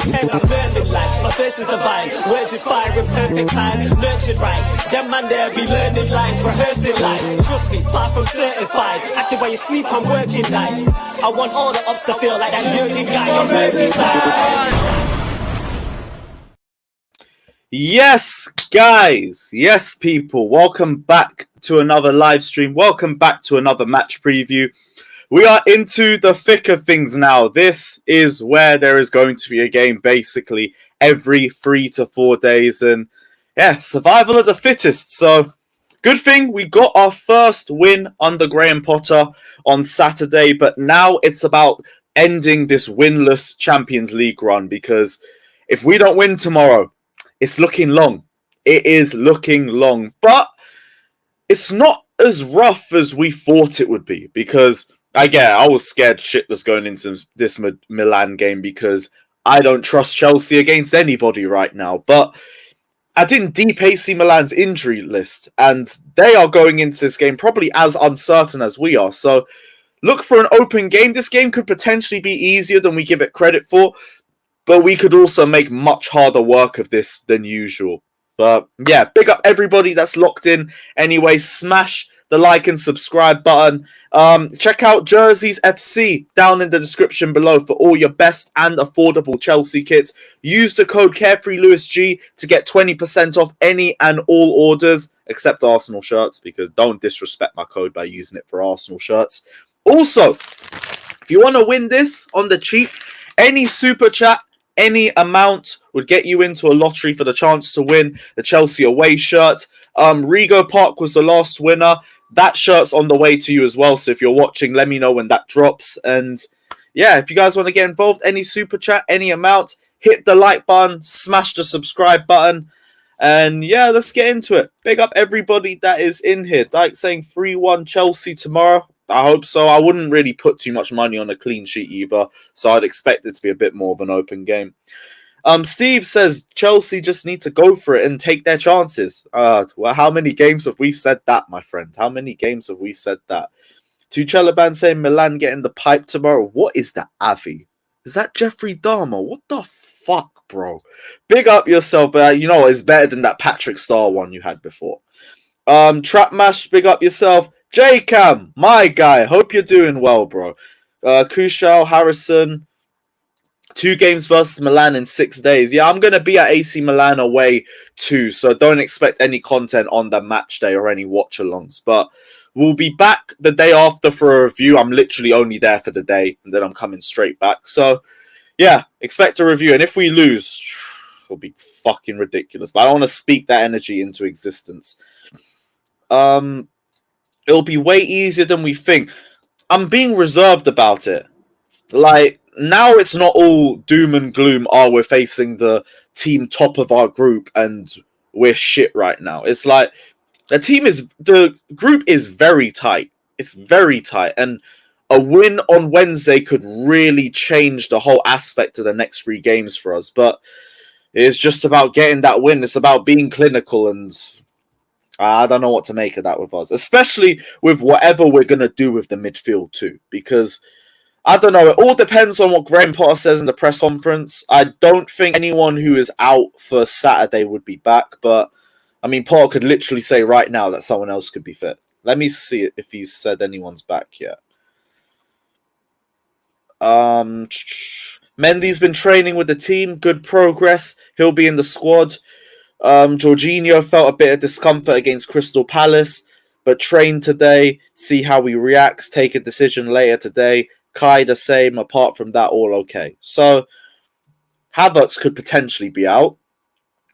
the pen, I'm learning life. My thirst is divine, words inspire with perfect time. Nurtured right, them man there be learning lines, rehearsing life. Trust me, far from certified. Active while you sleep, I'm working nights. I want all the ups to feel like that Jurgen guy on Merseyside. Yes, guys. Yes, people. Welcome back to another live stream. Welcome back to another match preview. We are into the thick of things now. This is where there is going to be a game basically every 3 to 4 days. And yeah, survival of the fittest. So good thing we got our first win under Graham Potter on Saturday. But now it's about ending this winless Champions League run. Because if we don't win tomorrow, it's looking long. It is looking long. But it's not as rough as we thought it would be. Because, I was scared shitless going into this Milan game. Because I don't trust Chelsea against anybody right now. But I didn't deep AC Milan's injury list. And they are going into this game probably as uncertain as we are. So look for an open game. This game could potentially be easier than we give it credit for. But we could also make much harder work of this than usual. But yeah, big up everybody that's locked in. Anyway, smash the like and subscribe button. Check out Jerseys FC down in the description below for all your best and affordable Chelsea kits. Use the code CarefreeLewisG to get 20% off any and all orders, except Arsenal shirts, because don't disrespect my code by using it for Arsenal shirts. Also, if you want to win this on the cheap, any super chat, any amount would get you into a lottery for the chance to win the Chelsea away shirt. Rego Park was the last winner. That shirt's on the way to you as well. So if you're watching, let me know when that drops. And yeah, if you guys want to get involved, any super chat, any amount, hit the like button, smash the subscribe button. And yeah, let's get into it. Big up everybody that is in here. Dyke saying 3-1 Chelsea tomorrow. I hope so. I wouldn't really put too much money on a clean sheet either, so I'd expect it to be a bit more of an open game. Steve says Chelsea just need to go for it and take their chances. Well, how many games have we said that, my friend? How many games have we said that? Tuchelaban saying Milan getting the pipe tomorrow. What is that, Avi? Is that Jeffrey Dahmer? What the fuck, bro? Big up yourself, you know it's better than that Patrick Star one you had before. Trap Mash, big up yourself. J-Cam, my guy, hope you're doing well, bro. Kushal, Harrison, 2 games versus Milan in 6 days. Yeah, I'm going to be at AC Milan away too, so don't expect any content on the match day or any watch-alongs. But we'll be back the day after for a review. I'm literally only there for the day, and then I'm coming straight back. So, yeah, expect a review. And if we lose, it'll be fucking ridiculous. But I want to speak that energy into existence. It'll be way easier than we think. I'm being reserved about it. Like, now it's not all doom and gloom. Oh, we're facing the team top of our group and we're shit right now. It's like, the group is very tight. It's very tight. And a win on Wednesday could really change the whole aspect of the next 3 games for us. But it's just about getting that win. It's about being clinical, and I don't know what to make of that with us, especially with whatever we're going to do with the midfield too, because I don't know. It all depends on what Graham Potter says in the press conference. I don't think anyone who is out for Saturday would be back, but I mean, Potter could literally say right now that someone else could be fit. Let me see if he's said anyone's back yet. Mendy's been training with the team. Good progress. He'll be in the squad. Jorginho felt a bit of discomfort against Crystal Palace, but trained today. See how he reacts. Take a decision later today. Kai the same. Apart from that, all okay. So Havertz could potentially be out.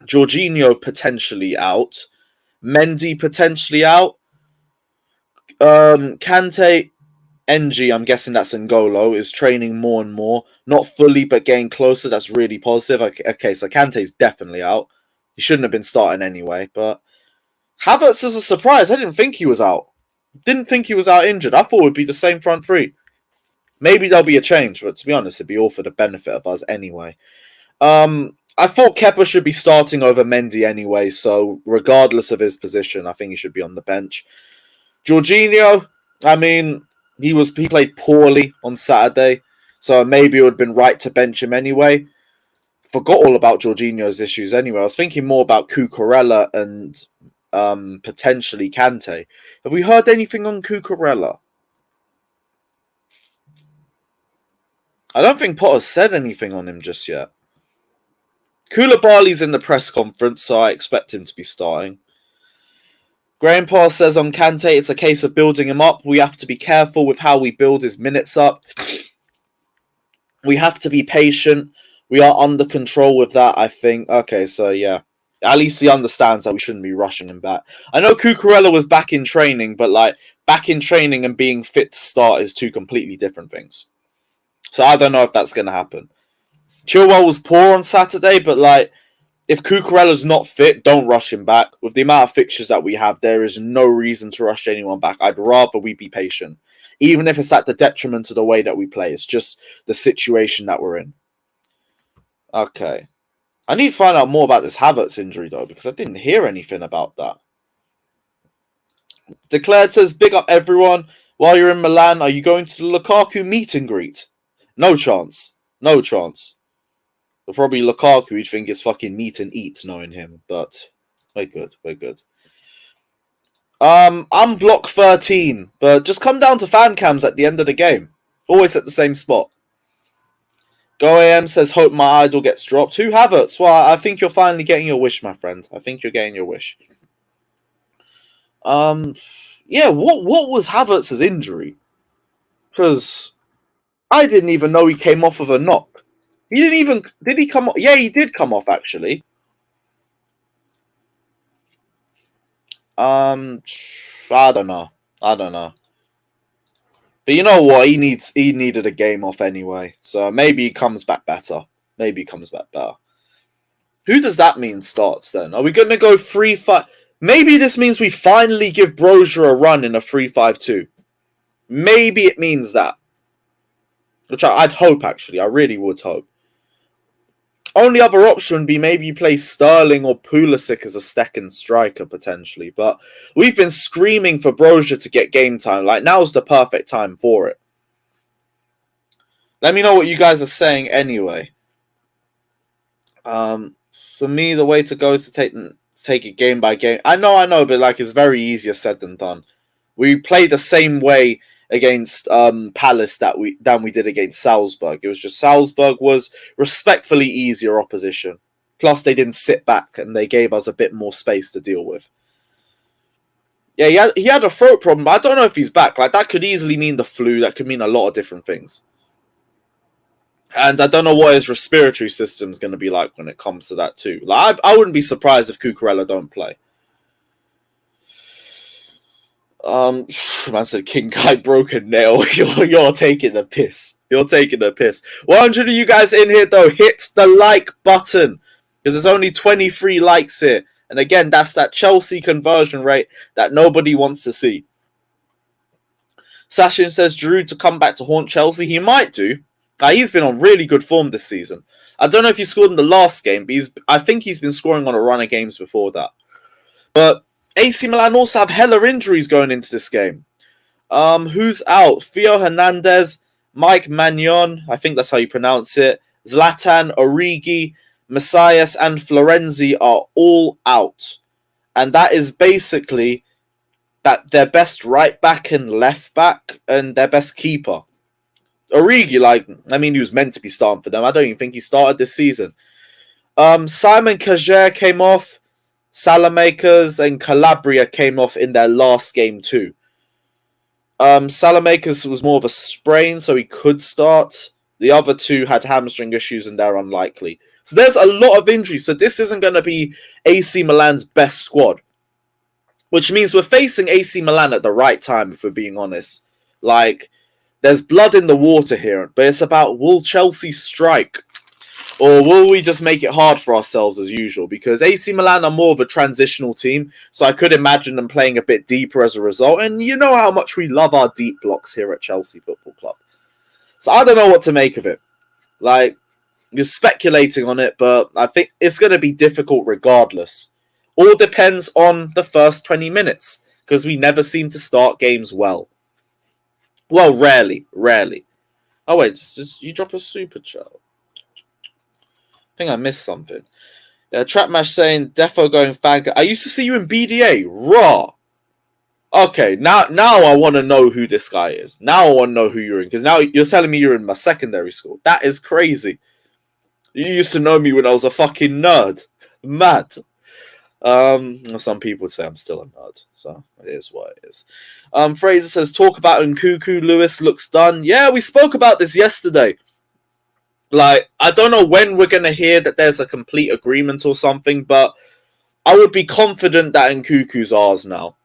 Jorginho potentially out. Mendy potentially out. Kante, NG, I'm guessing that's N'Golo, is training more and more. Not fully, but getting closer. That's really positive. Okay, so Kante's definitely out. He shouldn't have been starting anyway, but Havertz is a surprise. I didn't think he was out. Didn't think he was out injured. I thought it would be the same front 3. Maybe there'll be a change, but to be honest, it'd be all for the benefit of us anyway. I thought Kepa should be starting over Mendy anyway, so regardless of his position, I think he should be on the bench. Jorginho, I mean, he played poorly on Saturday, so maybe it would have been right to bench him anyway. forgot all about Jorginho's issues anyway. I was thinking more about Cucurella and potentially Kante. Have we heard anything on Cucurella? I don't think Potter's said anything on him just yet. Koulibaly's in the press conference, so I expect him to be starting. Grandpa says on Kante, it's a case of building him up. We have to be careful with how we build his minutes up. We have to be patient. We are under control with that, I think. Okay, so yeah. At least he understands that we shouldn't be rushing him back. I know Cucurella was back in training, but like back in training and being fit to start is two completely different things. So I don't know if that's going to happen. Chilwell was poor on Saturday, but like if Cucurella's not fit, don't rush him back. With the amount of fixtures that we have, there is no reason to rush anyone back. I'd rather we be patient. Even if it's at the detriment of the way that we play. It's just the situation that we're in. Okay. I need to find out more about this Havertz injury, though, because I didn't hear anything about that. Declared says, big up everyone. While you're in Milan, are you going to the Lukaku meet and greet? No chance. No chance. But probably Lukaku, you'd think is fucking meet and eat, knowing him. But we're good. We're good. I'm block 13, but just come down to fan cams at the end of the game. Always at the same spot. Go AM says, hope my idol gets dropped. Who Havertz? Well, I think you're finally getting your wish, my friend. I think you're getting your wish. Yeah, what was Havertz's injury? Because I didn't even know he came off of a knock. He didn't even... Did he come off? Yeah, he did come off, actually. I don't know. But you know what? He needed a game off anyway. So maybe he comes back better. Who does that mean starts then? Are we going to go 3-5? Maybe this means we finally give Brozier a run in a 3-5-2. Maybe it means that. Which I'd hope, actually. I really would hope. Only other option would be maybe you play Sterling or Pulisic as a second striker, potentially. But we've been screaming for Brozier to get game time. Like, now's the perfect time for it. Let me know what you guys are saying anyway. For me, the way to go is to take it game by game. I know, but like it's very easier said than done. We play the same way against Palace than we did against Salzburg. It was just Salzburg was respectfully easier opposition. Plus, they didn't sit back and they gave us a bit more space to deal with. Yeah, he had a throat problem, but I don't know if he's back. Like that could easily mean the flu. That could mean a lot of different things. And I don't know what his respiratory system is going to be like when it comes to that too. Like I wouldn't be surprised if Cucurella don't play. Man said King Kai broke a nail. You're taking the piss. 100 of you guys in here though, hit the like button because there's only 23 likes here. And again, that's that Chelsea conversion rate that nobody wants to see. Sashin says Giroud to come back to haunt Chelsea. He might do. He's been on really good form this season. I don't know if he scored in the last game, but I think he's been scoring on a run of games before that. But AC Milan also have hella injuries going into this game. Who's out? Theo Hernandez, Mike Magnon, I think that's how you pronounce it. Zlatan, Origi, Messias, and Florenzi are all out. And that is basically that their best right back and left back and their best keeper. Origi, he was meant to be starting for them. I don't even think he started this season. Simon Kjaer came off. Salamakers and Calabria came off in their last game too. Salamakers was more of a sprain, so he could start. The other two had hamstring issues and they're unlikely. So there's a lot of injuries. So this isn't going to be AC Milan's best squad. Which means we're facing AC Milan at the right time, if we're being honest. Like, there's blood in the water here, but it's about, will Chelsea strike? Or will we just make it hard for ourselves as usual? Because AC Milan are more of a transitional team, so I could imagine them playing a bit deeper as a result. And you know how much we love our deep blocks here at Chelsea Football Club. So I don't know what to make of it. Like, you're speculating on it, but I think it's going to be difficult regardless. All depends on the first 20 minutes, because we never seem to start games well. Well, rarely. Oh, wait, just you drop a super chat. think I missed something. Trapmash saying Defo going fag. I used to see you in BDA. Raw. Okay, now I want to know who this guy is. Now I want to know who you're in, because now you're telling me you're in my secondary school. That is crazy. You used to know me when I was a fucking nerd. Mad. Some people would say I'm still a nerd, so it is what it is. Fraser says, talk about Nkuku. Lewis looks done. Yeah, we spoke about this yesterday. Like, I don't know when we're going to hear that there's a complete agreement or something, but I would be confident that Nkuku's ours now.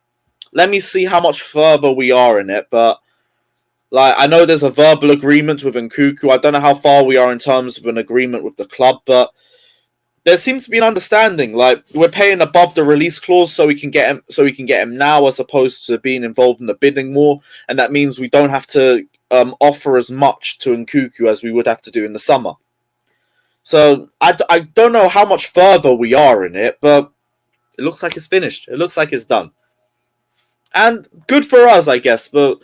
Let me see how much further we are in it, but like, I know there's a verbal agreement with Nkuku. I don't know how far we are in terms of an agreement with the club, but there seems to be an understanding. Like, we're paying above the release clause so we can get him now, as opposed to being involved in the bidding war, and that means we don't have to offer as much to Nkuku as we would have to do in the summer. So I don't know how much further we are in it, but it looks like it's finished. It looks like it's done. And good for us, I guess, but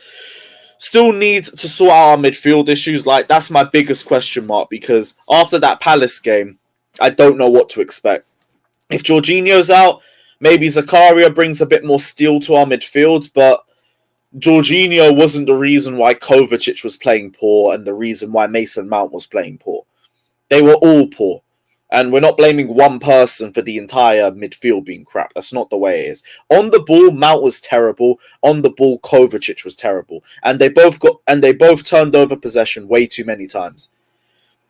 still need to sort out our midfield issues. Like, that's my biggest question mark, because after that Palace game, I don't know what to expect. If Jorginho's out, maybe Zakaria brings a bit more steel to our midfield, but Jorginho wasn't the reason why Kovacic was playing poor and the reason why Mason Mount was playing poor. They were all poor. And we're not blaming one person for the entire midfield being crap. That's not the way it is. On the ball, Mount was terrible. On the ball, Kovacic was terrible. And they both turned over possession way too many times.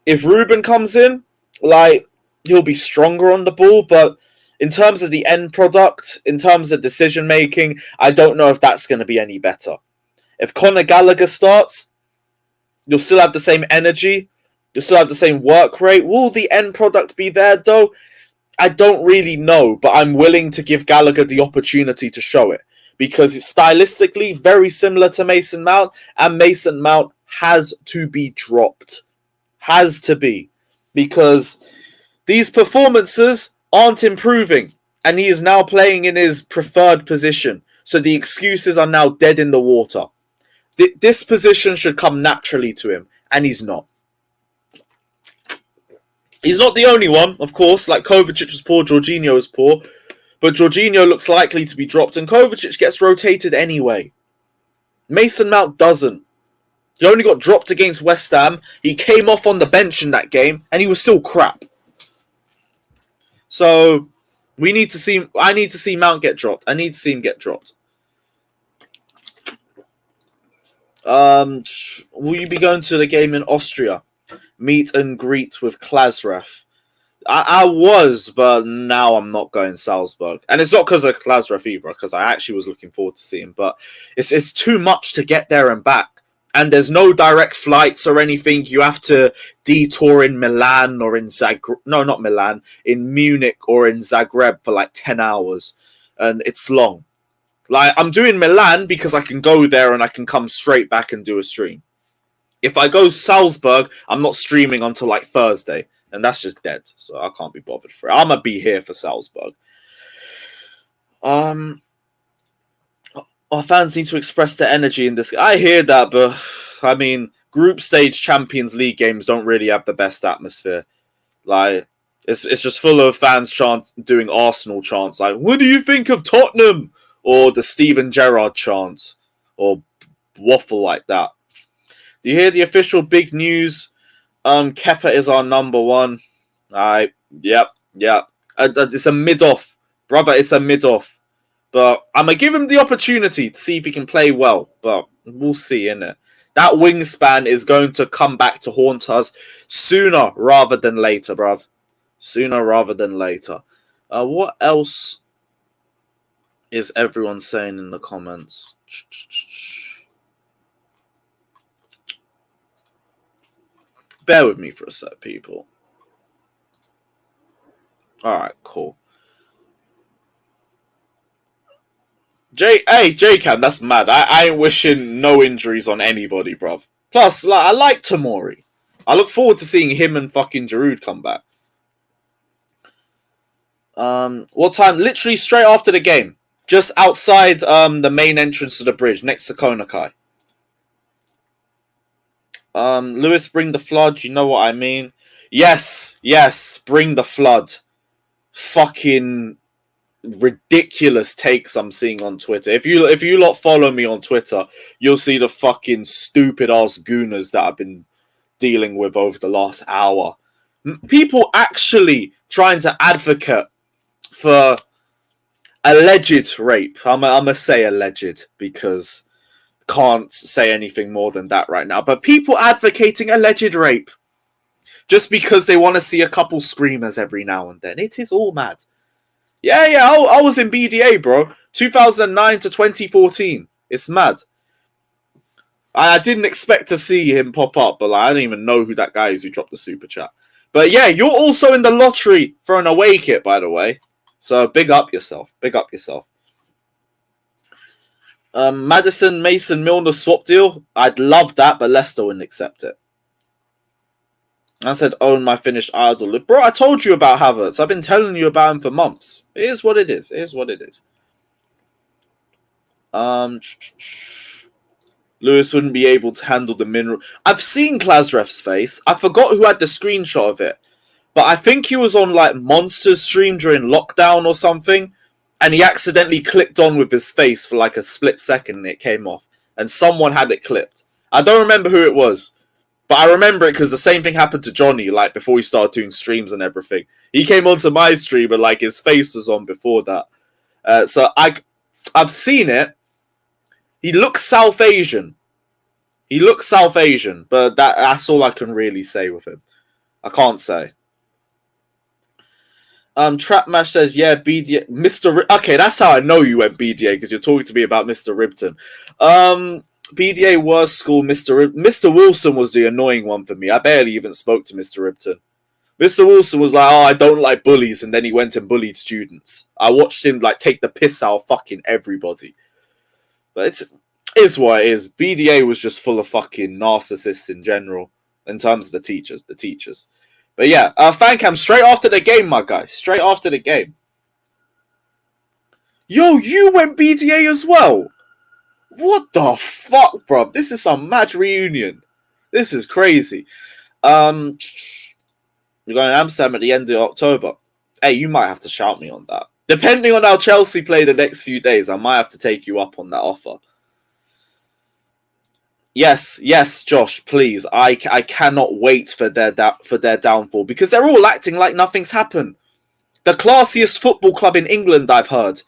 If Ruben comes in, like, he'll be stronger on the ball, but in terms of the end product, in terms of decision making, I don't know if that's going to be any better. If Conor Gallagher starts, you'll still have the same energy. You'll still have the same work rate. Will the end product be there, though? I don't really know, but I'm willing to give Gallagher the opportunity to show it, because it's stylistically very similar to Mason Mount, and Mason Mount has to be dropped. Has to be. Because these performances aren't improving, and he is now playing in his preferred position. So the excuses are now dead in the water. This position should come naturally to him, and he's not. He's not the only one, of course. Like, Kovacic was poor, Jorginho was poor. But Jorginho looks likely to be dropped, and Kovacic gets rotated anyway. Mason Mount doesn't. He only got dropped against West Ham. He came off on the bench in that game, and he was still crap. So, I need to see Mount get dropped. I need to see him get dropped. Will you be going to the game in Austria? Meet and greet with Klasref. I was, but now I'm not going Salzburg. And it's not because of Klasref either, because I actually was looking forward to seeing him. But it's too much to get there and back. And there's no direct flights or anything. You have to detour in Milan or in Zagreb. No, not Milan. In Munich or in Zagreb for like 10 hours. And it's long. Like, I'm doing Milan because I can go there and I can come straight back and do a stream. If I go Salzburg, I'm not streaming until like Thursday. And that's just dead. So I can't be bothered for it. I'm going to be here for Salzburg. Our fans need to express their energy in this. I hear that, but I mean, group stage Champions League games don't really have the best atmosphere. Like, it's just full of fans doing Arsenal chants. Like, what do you think of Tottenham? Or the Steven Gerrard chant. Or waffle like that. Do you hear the official big news? Kepa is our number one. Yep. It's a mid-off. Brother, it's a mid-off. But I'm going to give him the opportunity to see if he can play well. But we'll see, innit? That wingspan is going to come back to haunt us sooner rather than later, bruv. Sooner rather than later. What else is everyone saying in the comments? Bear with me for a sec, people. Alright, cool. J-Cam, that's mad. I ain't wishing no injuries on anybody, bruv. Plus, I like Tomori. I look forward to seeing him and fucking Giroud come back. What time? Literally straight after the game. Just outside the main entrance to the bridge, next to Konakai. Lewis, bring the flood. You know what I mean. Yes, bring the flood. Fucking ridiculous takes I'm seeing on Twitter. If you lot follow me on Twitter, you'll see the fucking stupid ass gooners that I've been dealing with over the last hour. People actually trying to advocate for alleged rape. I'm gonna say alleged because can't say anything more than that right now. But people advocating alleged rape just because they want to see a couple screamers every now and then. It is all mad. Yeah, I was in BDA, bro. 2009 to 2014. It's mad. I didn't expect to see him pop up, but I don't even know who that guy is who dropped the super chat. But yeah, you're also in the lottery for an away kit, by the way. So big up yourself. Big up yourself. Madison, Mason, Milner swap deal. I'd love that, but Leicester wouldn't accept it. I said, own my Finnish idol. Bro, I told you about Havertz. I've been telling you about him for months. It is what it is. It is what it is. Lewis wouldn't be able to handle the mineral. I've seen Klasref's face. I forgot who had the screenshot of it. But I think he was on like Monster's stream during lockdown or something. And he accidentally clicked on with his face for like a split second and it came off. And someone had it clipped. I don't remember who it was. But I remember it because the same thing happened to Johnny, like, before he started doing streams and everything. He came onto my stream and, like, his face was on before that. So I've seen it. He looks South Asian. But that's all I can really say with him. I can't say. Trapmash says, yeah, BDA. Okay, that's how I know you went BDA, because you're talking to me about Mr. Ribton. BDA worst school, Mr. Wilson was the annoying one for me. I barely even spoke to Mr. Ribton. Mr. Wilson was like, oh, I don't like bullies, and then he went and bullied students. I watched him like take the piss out of fucking everybody. But it is what it is. BDA was just full of fucking narcissists in general, in terms of the teachers. But yeah, Fancam, straight after the game, my guy. Straight after the game. Yo, you went BDA as well? What the fuck, bro? This is some mad reunion. This is crazy. You're going to Amsterdam at the end of October. Hey, you might have to shout me on that. Depending on how Chelsea play the next few days, I might have to take you up on that offer. Yes, Josh, please. I cannot wait for their downfall because they're all acting like nothing's happened. The classiest football club in England, I've heard.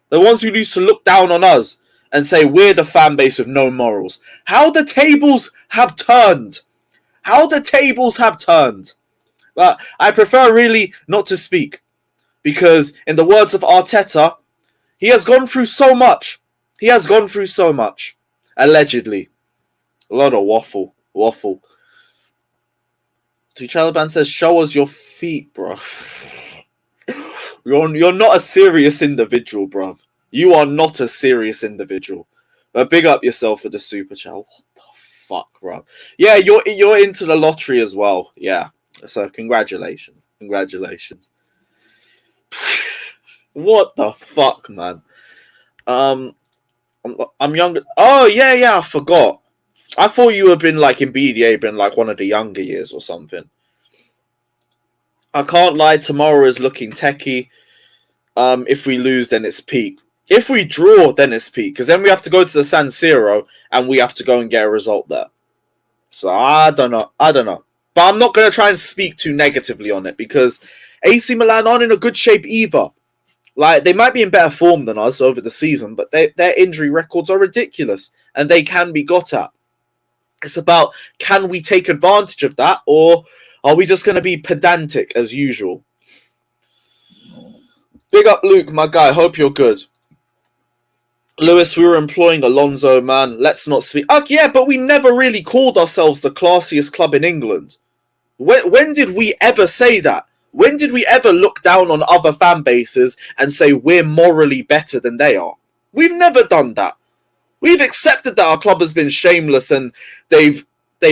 The ones who used to look down on us and say we're the fan base with no morals. How the tables have turned. But I prefer really not to speak. Because in the words of Arteta, he has gone through so much. Allegedly. A lot of waffle. Tuchalaban says, show us your feet, bro. You're not a serious individual, bro. You are not a serious individual. But big up yourself for the super chat. What the fuck, bro? Yeah, you're into the lottery as well. Yeah. So congratulations. What the fuck, man? I'm younger. Oh yeah, I forgot. I thought you had been like in BDA, been like one of the younger years or something. I can't lie, tomorrow is looking techie. If we lose, then it's peak. If we draw, then it's peak. Because then we have to go to the San Siro and we have to go and get a result there. So I don't know. But I'm not going to try and speak too negatively on it because AC Milan aren't in a good shape either. Like, they might be in better form than us over the season, but their injury records are ridiculous and they can be got at. It's about, can we take advantage of that, or are we just going to be pedantic as usual? Big up, Luke, my guy. Hope you're good. Lewis, we were employing Alonso, man. Let's not speak. Yeah, but we never really called ourselves the classiest club in England. When did we ever say that? When did we ever look down on other fan bases and say we're morally better than they are? We've never done that. We've accepted that our club has been shameless and they've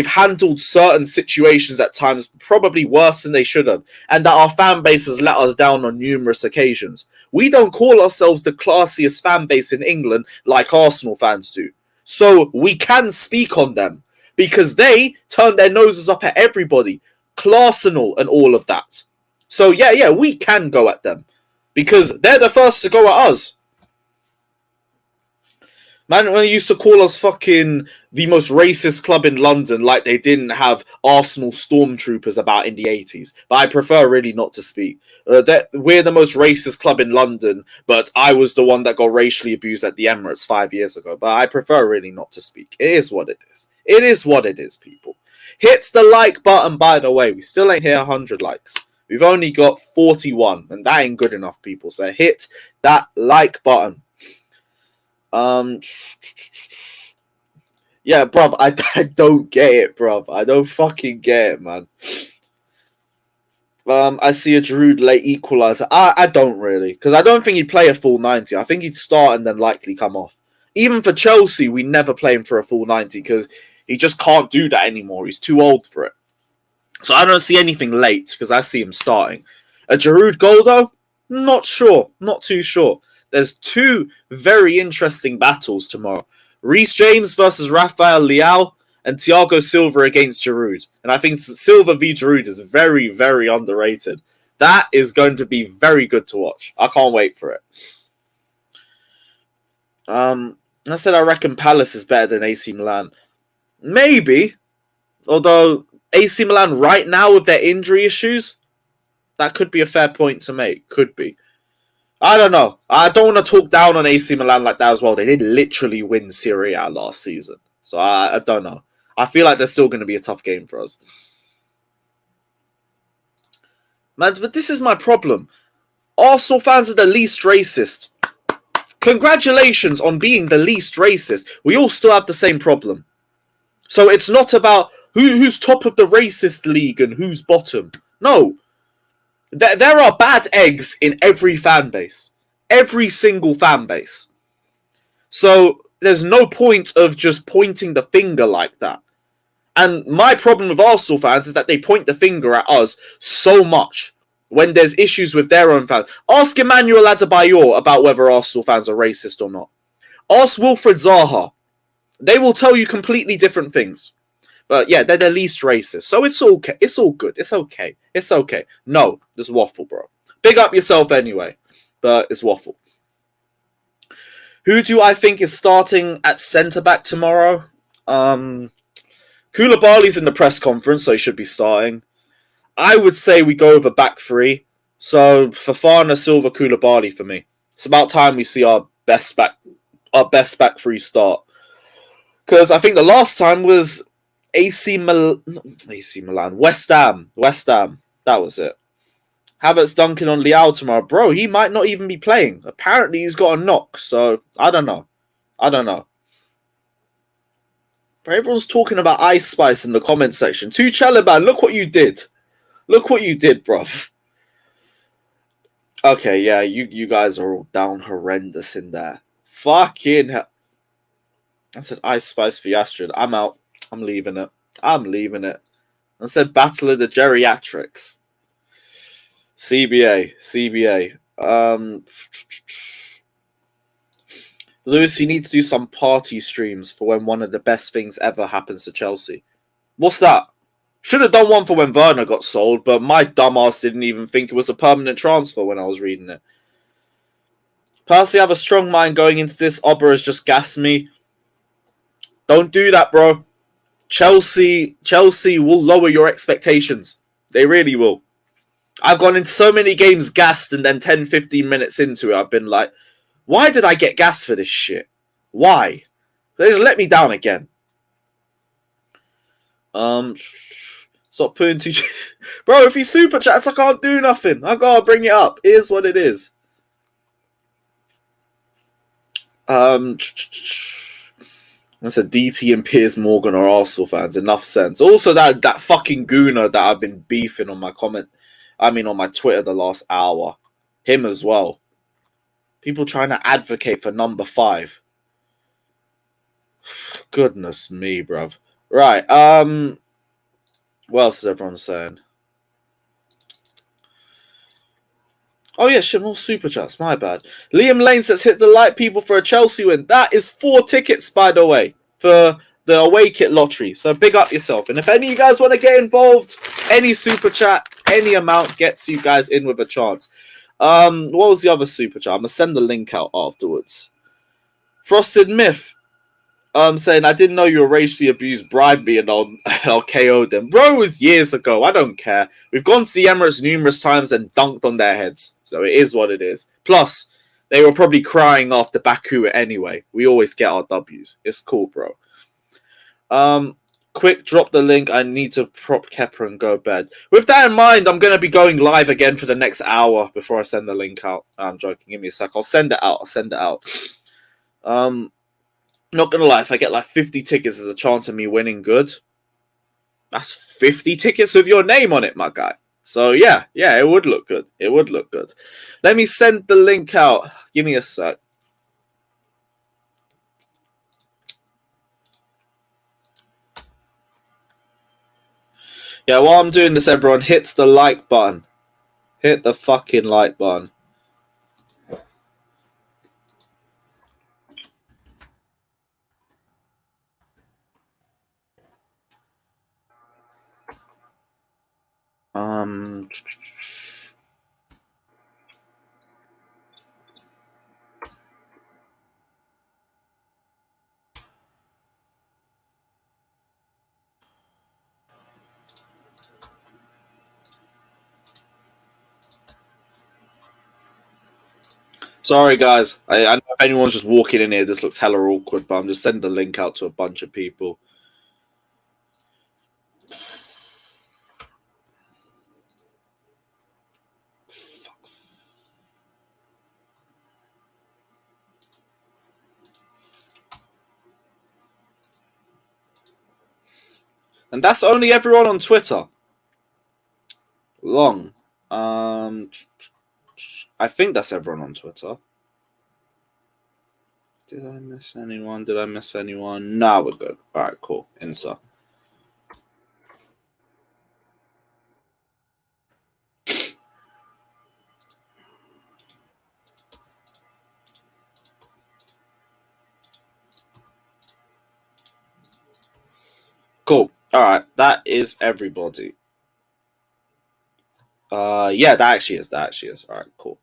handled certain situations at times probably worse than they should have, and that our fan base has let us down on numerous occasions. We don't call ourselves the classiest fan base in England like Arsenal fans do. So we can speak on them because they turn their noses up at everybody. Arsenal and all of that. So yeah, we can go at them because they're the first to go at us. Man, when they used to call us fucking the most racist club in London, like they didn't have Arsenal stormtroopers about in the 80s. But I prefer really not to speak. We're the most racist club in London, but I was the one that got racially abused at the Emirates 5 years ago. But I prefer really not to speak. It is what it is. It is what it is, people. Hit the like button, by the way. We still ain't hit 100 likes. We've only got 41, and that ain't good enough, people. So hit that like button. Yeah, bruv, I don't get it, bruv. I don't fucking get it, man. I see a Giroud late equaliser. I don't really, because I don't think he'd play a full 90. I think he'd start and then likely come off. Even for Chelsea, we never play him for a full 90 because he just can't do that anymore. He's too old for it. So I don't see anything late because I see him starting. A Giroud goal, though? Not sure. Not too sure. There's two very interesting battles tomorrow. Reece James versus Rafael Leao and Thiago Silva against Giroud. And I think Silva v Giroud is very, very underrated. That is going to be very good to watch. I can't wait for it. I said I reckon Palace is better than AC Milan. Maybe. Although AC Milan right now with their injury issues, that could be a fair point to make. Could be. I don't know. I don't want to talk down on AC Milan like that as well. They did literally win Serie A last season. So I don't know. I feel like there's still going to be a tough game for us. Man, but this is my problem. Arsenal fans are the least racist. Congratulations on being the least racist. We all still have the same problem. So it's not about who's top of the racist league and who's bottom. No. There are bad eggs in every fan base. Every single fan base. So there's no point of just pointing the finger like that. And my problem with Arsenal fans is that they point the finger at us so much when there's issues with their own fans. Ask Emmanuel Adebayor about whether Arsenal fans are racist or not. Ask Wilfred Zaha. They will tell you completely different things. But yeah, they're the least racist. So it's okay. It's all good. It's okay. It's okay. No, there's waffle, bro. Big up yourself anyway. But it's waffle. Who do I think is starting at centre-back tomorrow? Koulibaly's in the press conference, so he should be starting. I would say we go over back three. So Fofana, Silva, Koulibaly for me. It's about time we see our best back three start. Because I think the last time was Milan. West Ham. That was it. Havertz dunking on Leao tomorrow. Bro, he might not even be playing. Apparently he's got a knock, so I don't know. But everyone's talking about Ice Spice in the comment section. Tuchel, look what you did. Look what you did, bruv. Okay, yeah, you guys are all down horrendous in there. Fucking hell. I said Ice Spice for Astrid. I'm out. I'm leaving it. I said Battle of the Geriatrics. CBA. Lewis, you need to do some party streams for when one of the best things ever happens to Chelsea. What's that? Should have done one for when Werner got sold, but my dumbass didn't even think it was a permanent transfer when I was reading it. Personally, I have a strong mind going into this. Ober has just gassed me. Don't do that, bro. Chelsea will lower your expectations. They really will. I've gone into so many games gassed, and then 10, 15 minutes into it, I've been like, why did I get gassed for this shit? Why? They just let me down again. Stop putting too... Bro, if you super chats, I can't do nothing. I gotta bring it up. It is what it is. I said DT and Piers Morgan are Arsenal fans. Enough sense. Also, that fucking gooner that I've been beefing on my on my Twitter the last hour. Him as well. People trying to advocate for number 5. Goodness me, bruv. Right. What else is everyone saying? Oh yeah, shit, more super chats. My bad. Liam Lane says hit the like people for a Chelsea win. That is 4 tickets, by the way, for the away kit lottery. So big up yourself. And if any of you guys want to get involved, any super chat, any amount gets you guys in with a chance. What was the other super chat? I'm gonna send the link out afterwards. Frosted Myth. Saying I didn't know you were racially abused, bribed me, and I'll KO them. Bro, it was years ago. I don't care. We've gone to the Emirates numerous times and dunked on their heads. So it is what it is. Plus, they were probably crying after Baku anyway. We always get our W's. It's cool, bro. Quick, drop the link. I need to prop Kepa and go bed. With that in mind, I'm going to be going live again for the next hour before I send the link out. I'm joking. Give me a sec. I'll send it out. Not going to lie, if I get like 50 tickets, there's a chance of me winning good. That's 50 tickets with your name on it, my guy. So yeah, it would look good. Let me send the link out. Give me a sec. Yeah, while I'm doing this, everyone, hits the like button. Hit the fucking like button. Sorry, guys. I know if anyone's just walking in here, this looks hella awkward, but I'm just sending the link out to a bunch of people. And that's only everyone on Twitter. Long. I think that's everyone on Twitter. Did I miss anyone? Nah, we're good. All right, cool. Insa. Cool. All right, that is everybody. Yeah, that actually is. All right, cool.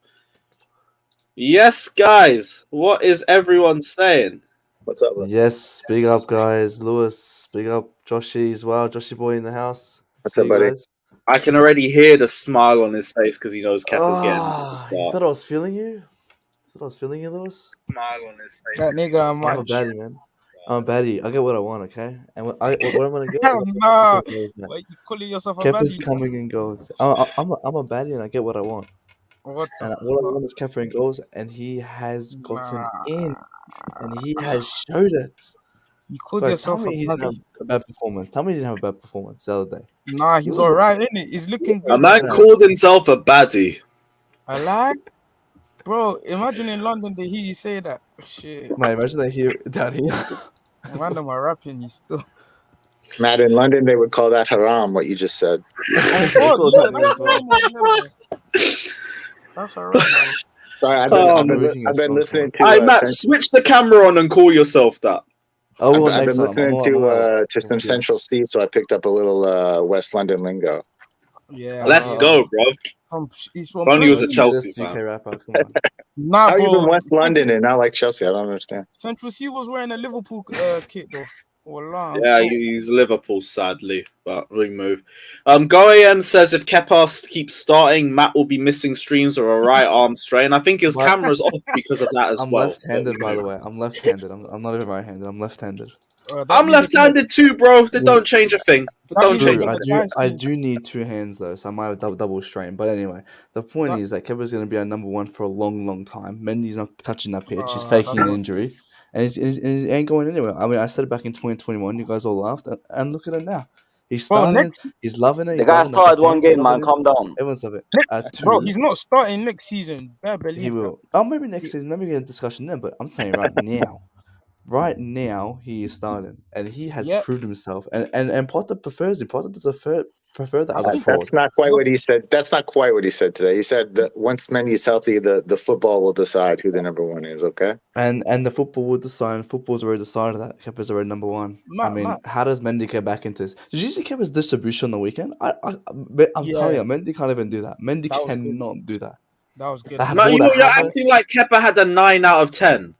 Yes, guys. What is everyone saying? What's up, bro? Yes, big up, guys. Lewis, big up. Joshy as well. Joshy boy in the house. What's See up, you buddy? guys. I can already hear the smile on his face because he knows Kepa's getting You thought I was feeling you? Lewis? Smile on his face. That nigga, I'm a baddie, man. I'm a baddie. I get what I want, okay? And what I'm gonna get. Nah, why you calling yourself a Kepa's baddie? coming and goes. I'm a baddie, and I get what I want. What And the what I fuck? want is Kepa and goals, and he has gotten Nah. in, and he has showed it. You called Guys, tell yourself me a he didn't have baddie. a bad performance. Tell me he didn't have a bad performance the other day. Nah, he's Listen. alright, innit? He's looking A good. man called himself a baddie. I like, bro. Imagine in London they hear you say that. Shit, Man, imagine they hear down here. man, am I rapping? You still. Matt, in London, they would call that haram, what you just said. Oh They God, call yeah, that me as well. that's alright, man. Sorry, I've been listening to. Alright, Matt, switch the camera on and call yourself that. Oh, I've been listening to some Central C, so I picked up a little West London lingo. Yeah. Let's go, bro. He's from Only was a Brentford. Chelsea UK fan. rapper. Come on. Nah, How are you bro. in West London and not like Chelsea? I don't understand. Central C was wearing a Liverpool kit though. Wallah, I'm Yeah, sure. he's Liverpool, sadly, but we move. Goyen says if Kepa keeps starting, Matt will be missing streams or a right arm strain. I think his What? camera's off because of that as I'm well. left-handed, by the way. I'm left-handed. I'm not even right-handed. I'm left-handed. I'm left-handed too, bro. That don't change a thing. I do need two hands though, so I might have double strain. But anyway, the point is that Kepa's going to be our number one for a long, long time. Mendy's not touching that pitch. He's faking an injury, and he ain't going anywhere. I mean, I said it back in 2021. You guys all laughed, and look at it now. He's starting. He's loving it. The guy started one game, man. Calm down. Everyone's loving it. Bro, he's not starting next season. He will. Oh, maybe next season. Maybe we get a discussion then. But I'm saying right now. Right now, he is starting, and he has proved himself. And Potter prefers him. Potter does a prefer the other four. That's not quite what he said. That's not quite what he said today. He said that once Mendy is healthy, the football will decide who the number one is. Okay. And the football will decide. Football's already decided that Kepa's already number one. How does Mendy get back into this? Did you see Kepa's distribution on the weekend? I'm telling you, Mendy can't even do that. Mendy cannot do that. That was good. No, you're acting like Kepa had a 9 out of 10.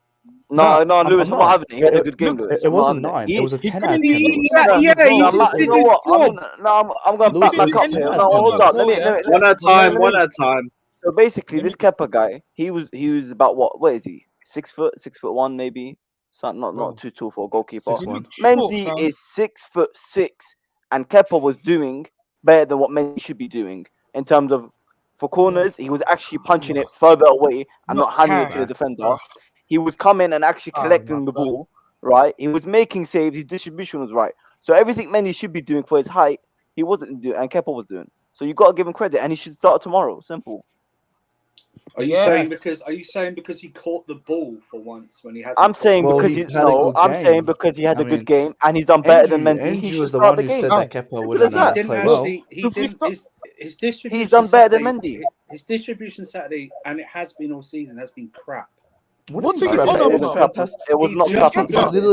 No, Lewis, I'm not having it. He had a good game, Lewis. It wasn't 9. It was a 10 out of 10. He just did his job. I'm going to back up here. No, hold on. One at a time. So basically, this Kepa guy, he was about what is he? 6 foot, 6'1" maybe. So not too tall for a goalkeeper. 6'1". Mendy is 6'6", and Kepa was doing better than what Mendy should be doing in terms of for corners. He was actually punching it further away and not handing it to the defender. He was coming and actually collecting the ball, right? He was making saves. His distribution was right. So everything Mendy should be doing for his height, he wasn't doing, and Kepa was doing. So you got to give him credit, and he should start tomorrow. Simple. Are you saying because he caught the ball for once when he had? I'm saying because he had a good game and he's done better than Mendy. Andrew was the one who said that Kepa wouldn't play well. His distribution. He's done better than Mendy. His distribution Saturday, and it has been all season, has been crap. What are you talking about? It was not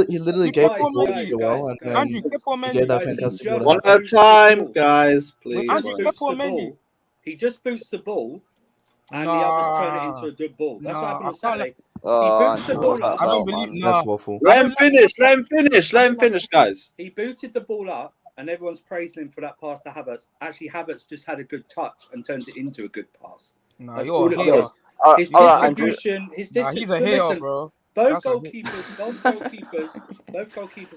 He literally gave the ball to well, and then he gave that fantastic ball. One at a time, guys, please. He just boots the ball, and the others turn it into a good ball. That's what happened on Saturday. He boots the ball up. I don't believe That's waffle. Let him finish, guys. He booted the ball up, and everyone's praising him for that pass to Havertz. Actually, Havertz just had a good touch and turned it into a good pass. That's all it was. His distribution, he's a hater, bro. Both goalkeepers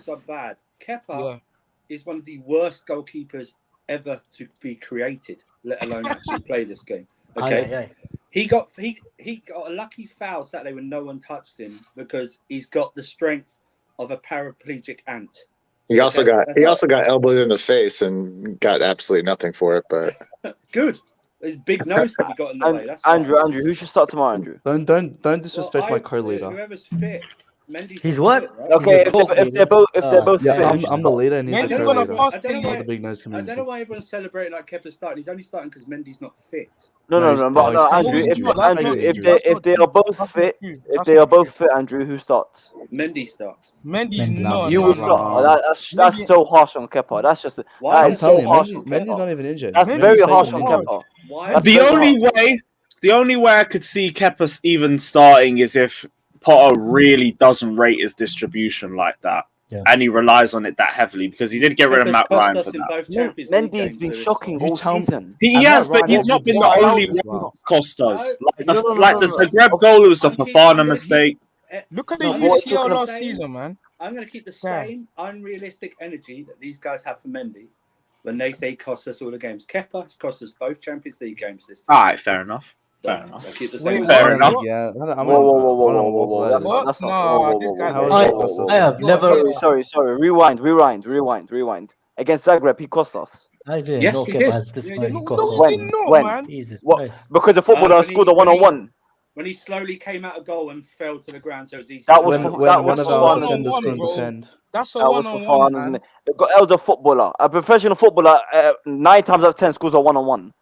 are bad. Kepa is one of the worst goalkeepers ever to be created, let alone actually play this game. Okay, he got a lucky foul Saturday when no one touched him because he's got the strength of a paraplegic ant. He also got elbowed in the face and got absolutely nothing for it. But good. His big nose probably got in the way. That's Andrew, who should start tomorrow, Andrew? Don't disrespect my co-leader. Whoever's fit. He's what? Right? Okay, if they're both fit. I'm the leader and he's the co-leader. I big nose don't know why everyone's celebrating like Kepa's starting. He's only starting because Mendy's not fit. No, Andrew. If they are both fit, Andrew, who starts? Mendy starts. Mendy's not. You will start. That's so harsh on Kepa. That's just. I'm telling you, Mendy's not even injured. That's very harsh on Kepa. The only way I could see Kepa even starting is if Potter really doesn't rate his distribution like that, and he relies on it that heavily because he did get rid of Matt Ryan for that. Mendy's been shocking all season. He has, but he's not been the only one that's cost us. Like the Zagreb goal, it was a Fofana mistake. Look at the UCL last season, man. I'm going to keep the same unrealistic energy that these guys have for Mendy when they say cost us all the games. Kepa has cost us both Champions League games this season. All right, fair enough. Fair enough. Fair enough. Yeah. Whoa. That's not. This guy. I have never. Sorry. Rewind. Against Zagreb, he cost us. I didn't Yes, know he Kepa did. has this many When? Jesus What? Christ. Because the footballer scored a 1-on-1. When he slowly came out of goal and fell to the ground, so it was easy. That was When that one was of our fun. defenders couldn't defend. That's a That was for one-on-one, fun. man. That was a footballer. A professional footballer, 9 times out of 10 scores a 1-on-1.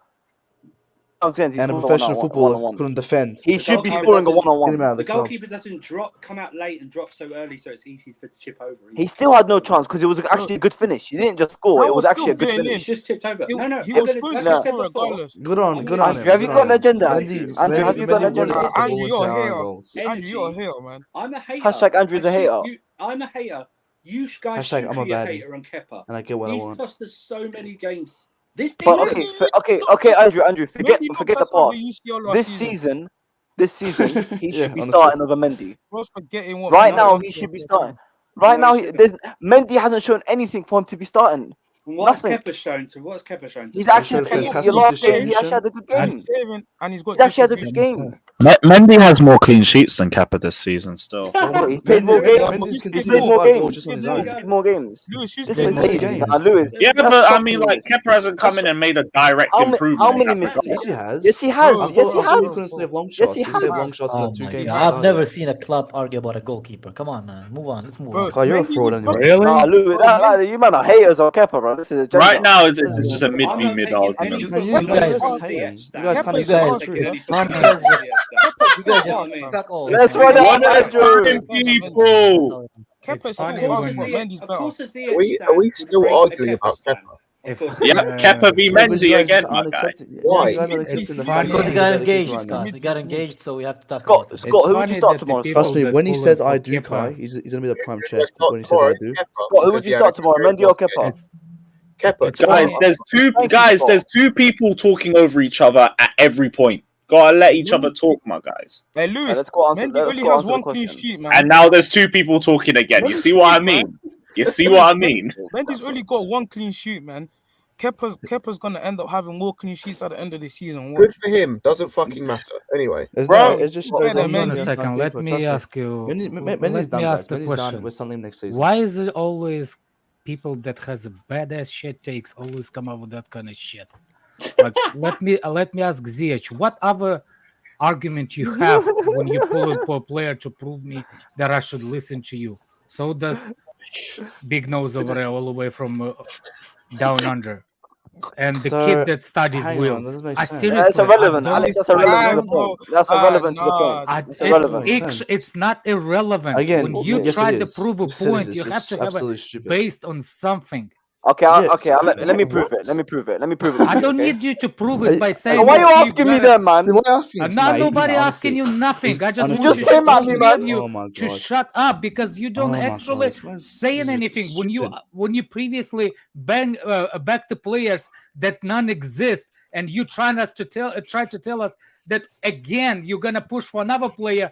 And a professional footballer couldn't defend. He should be scoring a 1-on-1. The goalkeeper doesn't come out late and drop so early, so it's easy for to chip over. He still had no chance because it was actually a good finish. He didn't just score. It was actually a good He finish. just tipped over. No. He was supposed to score regardless. Good on him. Have you got an agenda? Andrew, have you got an agenda? Andrew, you're a hater. Andrew, you're a hater, man. I'm a hater. Hashtag Andrew's a hater. I'm a hater. You guys Hashtag should I'm a be a baddie. hater on Kepa. And I get what I He's want. cost us so many games. This But season. okay, Andrew, forget the Mendy past. This season, he should be honestly. starting over Mendy. Bro's forgetting what Right now, he should be starting. Right now, Mendy hasn't shown anything for him to be starting. What's Nothing. Kepa shown to? He's actually showed your fantastic last game. He actually distribution. had a good game. and he's got He's actually had a good distribution. game. Mendy has more clean sheets than Kepa this season still. He's played more games. Mendy's He's played more games. just on his He's own. played more games. Lewis, who's This played is more amazing. games? Lewis. Yeah, That's but I shocking, mean, like, Lewis. Kepa hasn't come in and made a direct improvement. How many in minutes? that. Yes, he has. Yes, he has. I Yes, he thought he has. couldn't save long Yes, shots. he He saved has. long shots in Oh the 2 my games. God. he I've started. never seen a club argue about a goalkeeper. Come on, man. Move on. Let's move on. Kyle, you're a fraud anyway. Really? Nah, Lewis, you man are haters on Kepa, bro. This is a joke. Right now, it's just a I'm not mid taking argument. any You football guys- versus you Ziyech. guys That's can't You accept guys- the truth. You guys just fuck all. Let's run it One up, at a Andrew. time, people. Kepa's still funny Of course, when- arguing for Mendy's of better. course, a Ziyech Are stand we would still rate a arguing Kepa about stand. Kepa? Of course. Yeah, Kepa v Yeah, but Mendy you guys again, just my aren't guy. accepting. Why? You guys aren't accepting the fact funny. Because that he got he's engaged, right now. Scott. He got engaged, so we have to talk Scott, about it. Scott, who would funny you start that the tomorrow? people- Trust me, that when he pull says him I for do, Kepa. Kai, he's gonna be the prime check. Let's not When he says I do. Scott, who would you start tomorrow? Mendy or Kepa? Kepa. It's Guys, funny. there's two people talking over each other at every point. Gotta let each other talk, my guys. Hey, Lewis, let's go answer- Mendy let's only go has answer the one clean question. sheet, man. And now there's two people talking again. You see what I mean? You see what I mean? Mendy's only got one clean sheet, man. Kepa's gonna end up having more clean sheets at the end of the season. Good for him. Doesn't fucking matter. Anyway. Bro, It just Hold goes on on. a Hold on a Mendy. second. Let me ask you. Mendy's Let done, me guys. ask the Mendy's done. question. We're selling him next season. Why is it always people that has a badass shit takes always come up with that kind of shit? Like, let me ask Ziyech, what other argument you have when you pull in for a player to prove me that I should listen to you? So does Big Nose over there, all the way from down under, and the Sir, kid that studies hang on, wheels. that doesn't make I sense. seriously, That's irrelevant, I don't- Alex. That's irrelevant to the point. That's irrelevant to the nah. point. I- It's irrelevant. it's not irrelevant. Again, when you yes, try it to is. prove a Yes, it point, is. you It's have to have absolutely it stupid. based on something. Okay, Yeah. let me prove it. Let me prove it. Let me prove it. I don't okay? need you to prove it by saying. So why are you that asking me gotta- then, man? Why asking? I'm not nobody asking you nothing. I just honestly, want just came at me, to man. give you Oh my to God. shut up because you don't Oh my actually God, this saying is anything stupid. when you previously bang back to players that none exist, and you try to tell us that again you're gonna push for another player.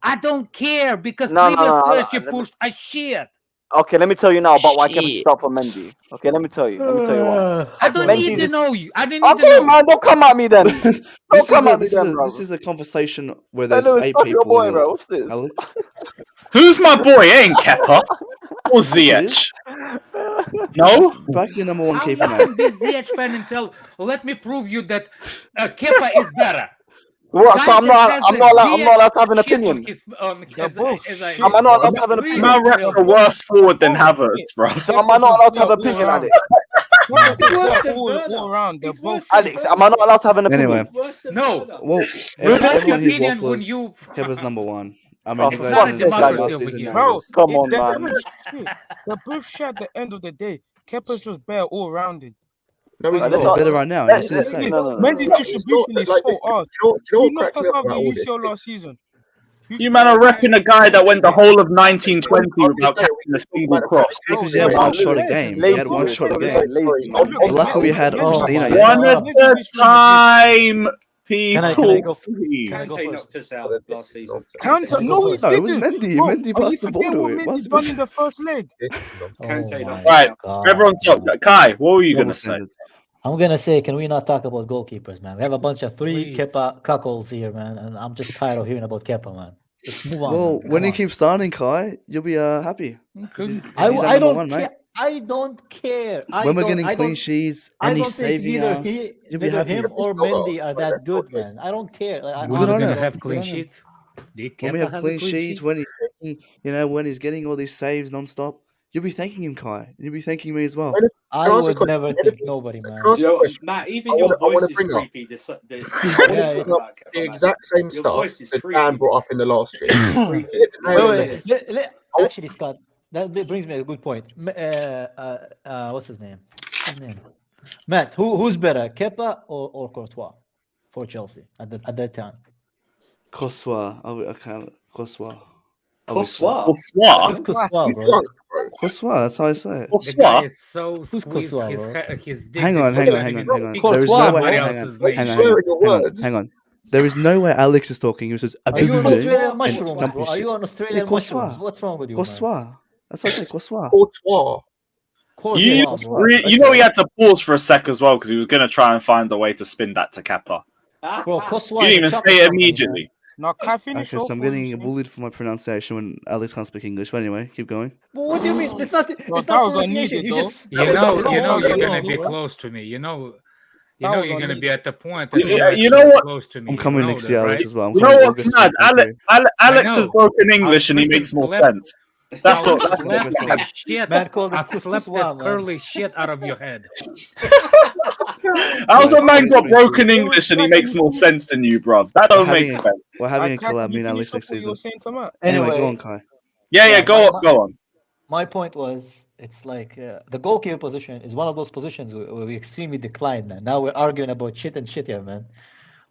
I don't care because No, previous players you let me- pushed are shit. Okay, let me tell you now about why Kepa Shit. should start for Mendy. Okay, let me tell you. Why. I don't Mendy need to is- know you. I don't need to Okay, know. man, don't come at me then. This Don't is come a- at me this is then, a- bro. This is a conversation where Hey, there's Lewis, 8 fuck people. your boy, in bro. it. What's this? Alex? Who's my boy? Ain't Kepa or Ziyech? No? Back your number one How you keeper now. can be Ziyech fan and tell, let me prove you that Kepa is better. What? So Guy I'm that has not a allowed to have an shit on opinion. his- They're both shit. Am I not allowed to have an Please. opinion? Man rep a worse forward than Havertz, bro. So am I not allowed to have an opinion, Alex? Worse than all Werner. around. They're He's both worse than Alex, Werner. am I not allowed to have an opinion? Anyway. Worse than No. Werner. Well, Respect your everyone who's opinion when wafflers, you. Kepa's number one. I Oh, mean, you for guys fuck's can sake, say guys. this Over isn't here. Bro, Come it- on, they're man. both shit. They're both shit at the end of the day. Kepa's just better all rounded. No, he's Let's not. not- better right now. Let's- You see the let's- stats. no, no, no. Mendy's Like, distribution it's is not- so like, hard. Do you know You what knocked cracks us me up out the about all this? UCL last season. You man are repping a guy that went the whole of 1920 without catching a single cross. Because he had Bro, one shot a Lewis, game. He lazy, had one Lewis. shot a Lewis, game. lazy, Oh, man. look, Luckily we had Mendy's- Christina. my One God. at Mendy's a distribution- time, Can I people. go? Please. Can I go Kante first? knocked us out last season. Kante, no, he No, it was didn't. Mendy. Bro, Mendy are you passed the ball forgetting to what him. Mendy What's done in the first leg? Kante Oh knocked my us Right, out. God, everyone talk. man. Kai, what were you Double gonna say? standards. I'm gonna say, can we not talk about goalkeepers, man? We have a bunch of three Please. Kepa cuckolds here, man, and I'm just tired of hearing about Kepa, man. Just move on. Well, man. when Come he on. keeps starting, Kai, you'll be happy. 'Cause he's I our number don't one, care. mate. I don't care. When we're getting clean sheets I and don't he's think saving neither us, you'll be neither happy. him or Mendy are that good, man. I don't care. Like, I'm We're Good on gonna him. have Good clean on him. sheets. Did When we Kepa have a clean sheets, sheet? when he's taking, when he's getting all these saves non-stop, you'll be thanking him, Kai. You'll be thanking me as well. I Can I ask a would question? never think nobody, man. Can I ask You a know, question? Matt, I even your wanna voice is bring up- creepy. Yeah, The exact same Your stuff voice is that creepy. Dan brought up in the last stream. Creepy. Wait. Actually, Scott, that brings me a good point. What's his name? Matt, who's better, Kepa or Courtois for Chelsea at that time? Courtois. Okay, Courtois. Courtois. Courtois. Who's Courtois, bro? Courtois, that's how I say it. The guy Courtois. is so Who's squeezed Courtois, his, bro? his dick. Hang that on, he hang on, can't hang even on, hang on. speak There is Courtois, no bro. way. somebody Hang else's on, name. hang Swear on, at your hang on, words. hang on. There is no way Alex is talking. He says, Are you on "Abusing Australian and mushrooms, bro? jumping Are shit." you on Australian Courtois. mushrooms? What's wrong with you, man? Courtois. That's what I say, Courtois. Courtois. Courtois, bro. You know he had to pause for a sec as well because he was gonna try and find a way to spin that to Kepa. Bro, Courtois You is didn't a even chocolate say it company, man. immediately. No, Kai, finish Okay, off so I'm what you getting saying. bullied for my pronunciation when Alex can't speak English. But anyway, keep going. But what do you mean? It's not. Bro, It's that not was pronunciation. unneeded, You though. just. You it's know, wrong, you're it's gonna wrong, be bro. close to me. You know, That was you're gonna be unneeded. at the point that You you're you actually know what? close to me. I'm You coming know next that, year, Alex, right? as well. I'm You know coming what's August mad? 2023. Alex is know. broken English and he freaking makes more slap- sense. That's I'll what. That's slap what the shit. Man called it I couscous slapped wow, that man. curly shit out of your head. How's a man got 2023. broken English and he makes more sense than you, bruv? That don't make sense. We're having a Kai, collab, can me you and finish Alex off next what you season. were saying to Matt? Anyway, go Anyway, on, Kai. Yeah, go on. My point was, it's like the goalkeeper position is one of those positions where we extremely declined, man. Now we're arguing about shit and shit here, man.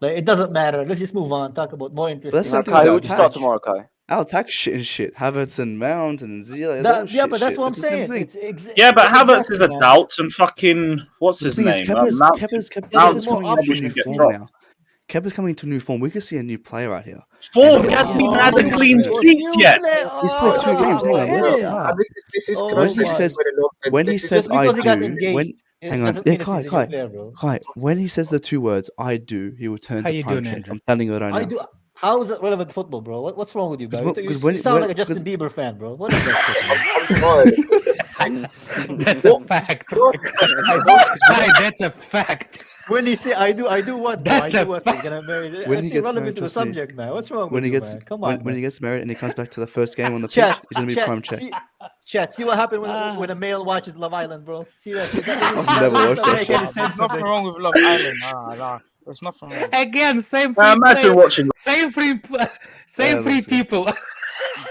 Like, it doesn't matter. Let's just move on. Talk about more interesting. That's something Kai, with who our would you start attack. tomorrow, Kai? Our attack shit and shit. Havertz and Mount and Zia. Yeah, but that's what I'm It's the same saying. thing. Yeah, but Havertz exactly, is a man. doubt and fucking what's The his thing is, name? Kepa's Mount's more coming probably into options new should get form dropped. now. Kepa's coming into new form. We could see a new player right here. Form, And he hasn't even Oh, had a clean shit. sheet New yet. player. He's played 2 games. Hang on, my let's God. start. This is Oh, can I When say he my. says, where the nonsense- when he this is says Just because I he got do, engaged, it hang on, doesn't yeah, mean it's Kai, he's a new player, bro. when he says the 2 words I do, he will turn How to you prime doing, check. Andrew? I'm telling you right I now. do. How is that relevant to football, bro? What's wrong with you, guys? Because You sound like a Justin Bieber fan, bro. What is that shit, man? That's a fact. Kai, that's a fact. When he say I do what, bro? That's I a do what? He's gonna marry. When It's he gets irrelevant married, to the trust me, subject, man. What's wrong when with he you, gets man? Come on, when he man. gets married and he comes back to the first game on the pitch, Chat, he's gonna be prime check. chat. See what happened when a male watches Love Island, bro. See that? I've never watched doesn't that make shit. any sense. There's nothing wrong with Love Island. Nah. There's nothing wrong. Again, same free Imagine play, watching. same free people.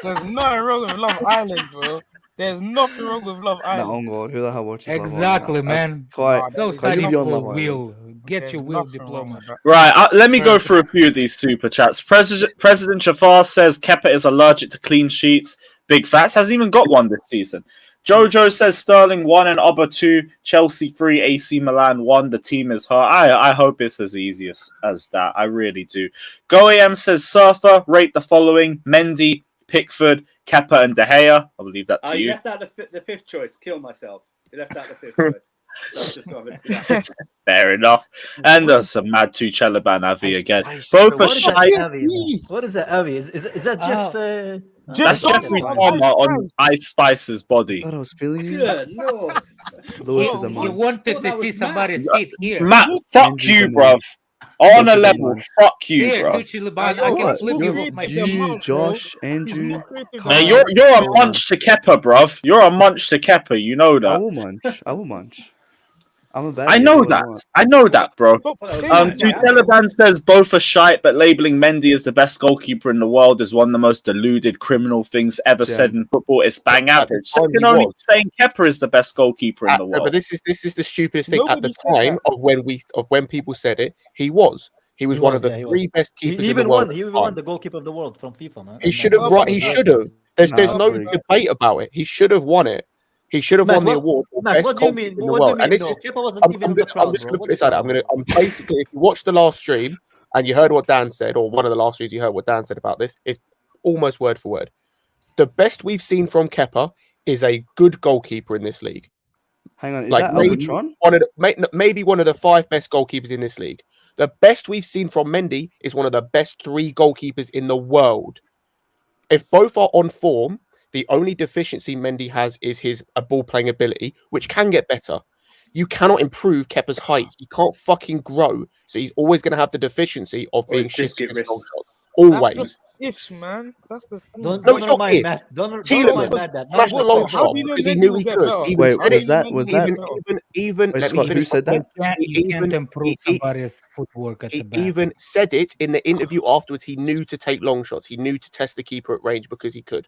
There's nothing wrong with Love Island, bro. There's nothing wrong with Love Nah, Island. on God, who the hell watches Love Island? Exactly, man. Quite. Go there's study you be on for Love Island. will. Get There's your will nothing wrong diploma. with that. Right, let me go through a few of these super chats. President Jafar says Kepa is allergic to clean sheets. Big facts. Hasn't even got one this season. Jojo says Sterling 1 and Oba 2, Chelsea 3, AC Milan 1. The team is hurt. I hope it's as easy as that. I really do. GoAM says Surfer, rate the following: Mendy, Pickford, Kepa, and De Gea. I'll leave that to You you. left out the fifth choice. Kill myself. You left out the fifth choice. That's just what I'm Fair enough. And there's some mad 2 Chalaban Avi again. Both What are is shy. that Avi, man? What is that Avi? Is that Jeff? That's Jeffrey Palmer on Ice Spice's body. I thought I was feeling you. Good lord. Lewis is a He man. wanted to see somebody's feet here. Matt, fuck Andrew's you, a man. bruv. On a Andrew's a level, man. fuck you, Here, bro. Tucci Liban, I can What? flip you off my feet. You, Josh, Andrew. Man, you're a munch to Kepa, bruv. You're a munch to Kepa. You know I that. will munch. I will munch. I'm a bad. I know that. I know that, bro. Taliban says both are shite, but labeling Mendy as the best goalkeeper in the world is one of the most deluded criminal things ever said in football. It's bang average. So you can only saying Kepa is the best goalkeeper in the world. But this is the stupidest thing. At the time of when people said it, he was one of the 3 best keepers in the world. He won the goalkeeper of the world from FIFA, man. He should have. He should have. There's no debate about it. He should have won it. He should have won the award for best goalkeeper in the world. And this is, I'm just going to put this out. I'm basically, if you watch the last stream and you heard what Dan said, or one of the last streams you heard what Dan said about this, is almost word for word. The best we've seen from Kepa is a good goalkeeper in this league. Hang on, is like that maybe Albatron? maybe one of the 5 best goalkeepers in this league. The best we've seen from Mendy is one of the best 3 goalkeepers in the world. If both are on form, the only deficiency Mendy has is his ball playing ability, which can get better. You cannot improve Kepa's height. He can't fucking grow, so he's always going to have the deficiency of being shit at long shot. Always. That's just ifs, man. That's the thing. Don't No, it's not remind it. Matt. Don't Thielen remind Matt that. smashed a long How shot do you know because he Mendy knew will he get could. better? Even Wait, said was it. that? Even Wait, let Scott, me who finish. said that? You can't improve somebody's footwork at the He back. even said it in the interview afterwards. He knew to take long shots. He knew to test the keeper at range because he could.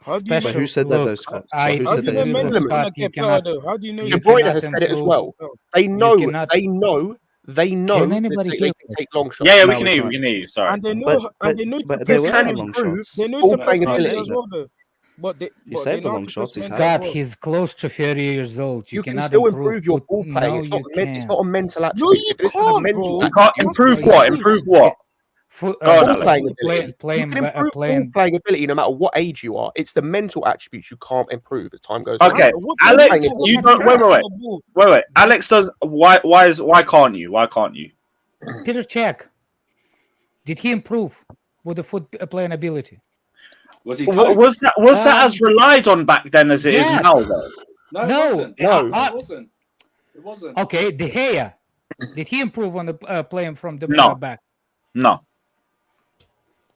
But who said that, though, Scott? I Who How said do you that? know Mendy's Mendy's gonna gonna get better though? How do you know? De you Bruyne cannot has said it as improve? well. They know cannot- they know Can anybody that hear they can take long shots. Yeah, we No, can we hear you. can't. We can hear you. Sorry. And they know, and they know to but they press were can the Mendy. long improve shots. They know ball to press playing Mendy ability. as well though. But they You saved know the how long to shots, press he Mendy had. as God, well. he's close to 30 years old. You can cannot still improve your ball foot- playing. No, It's not you it's not a can't. mental No, attribute. you If this is a can't, mental bro. You can't improve what? Improve what? Go on, ball Alex. playing ability. You Playing, can improve playing. ball playing ability no matter what age you are. It's the mental attributes you can't improve as time goes on. Okay, Alex, you don't. Wait. Alex does. Why can't you? Why can't you? Peter Cech. Did he improve with the foot playing ability? Was he? Was that as relied on back then as it is now? Though? No, it wasn't. It wasn't. Okay, De Gea. Did he improve on the playing from the back? No.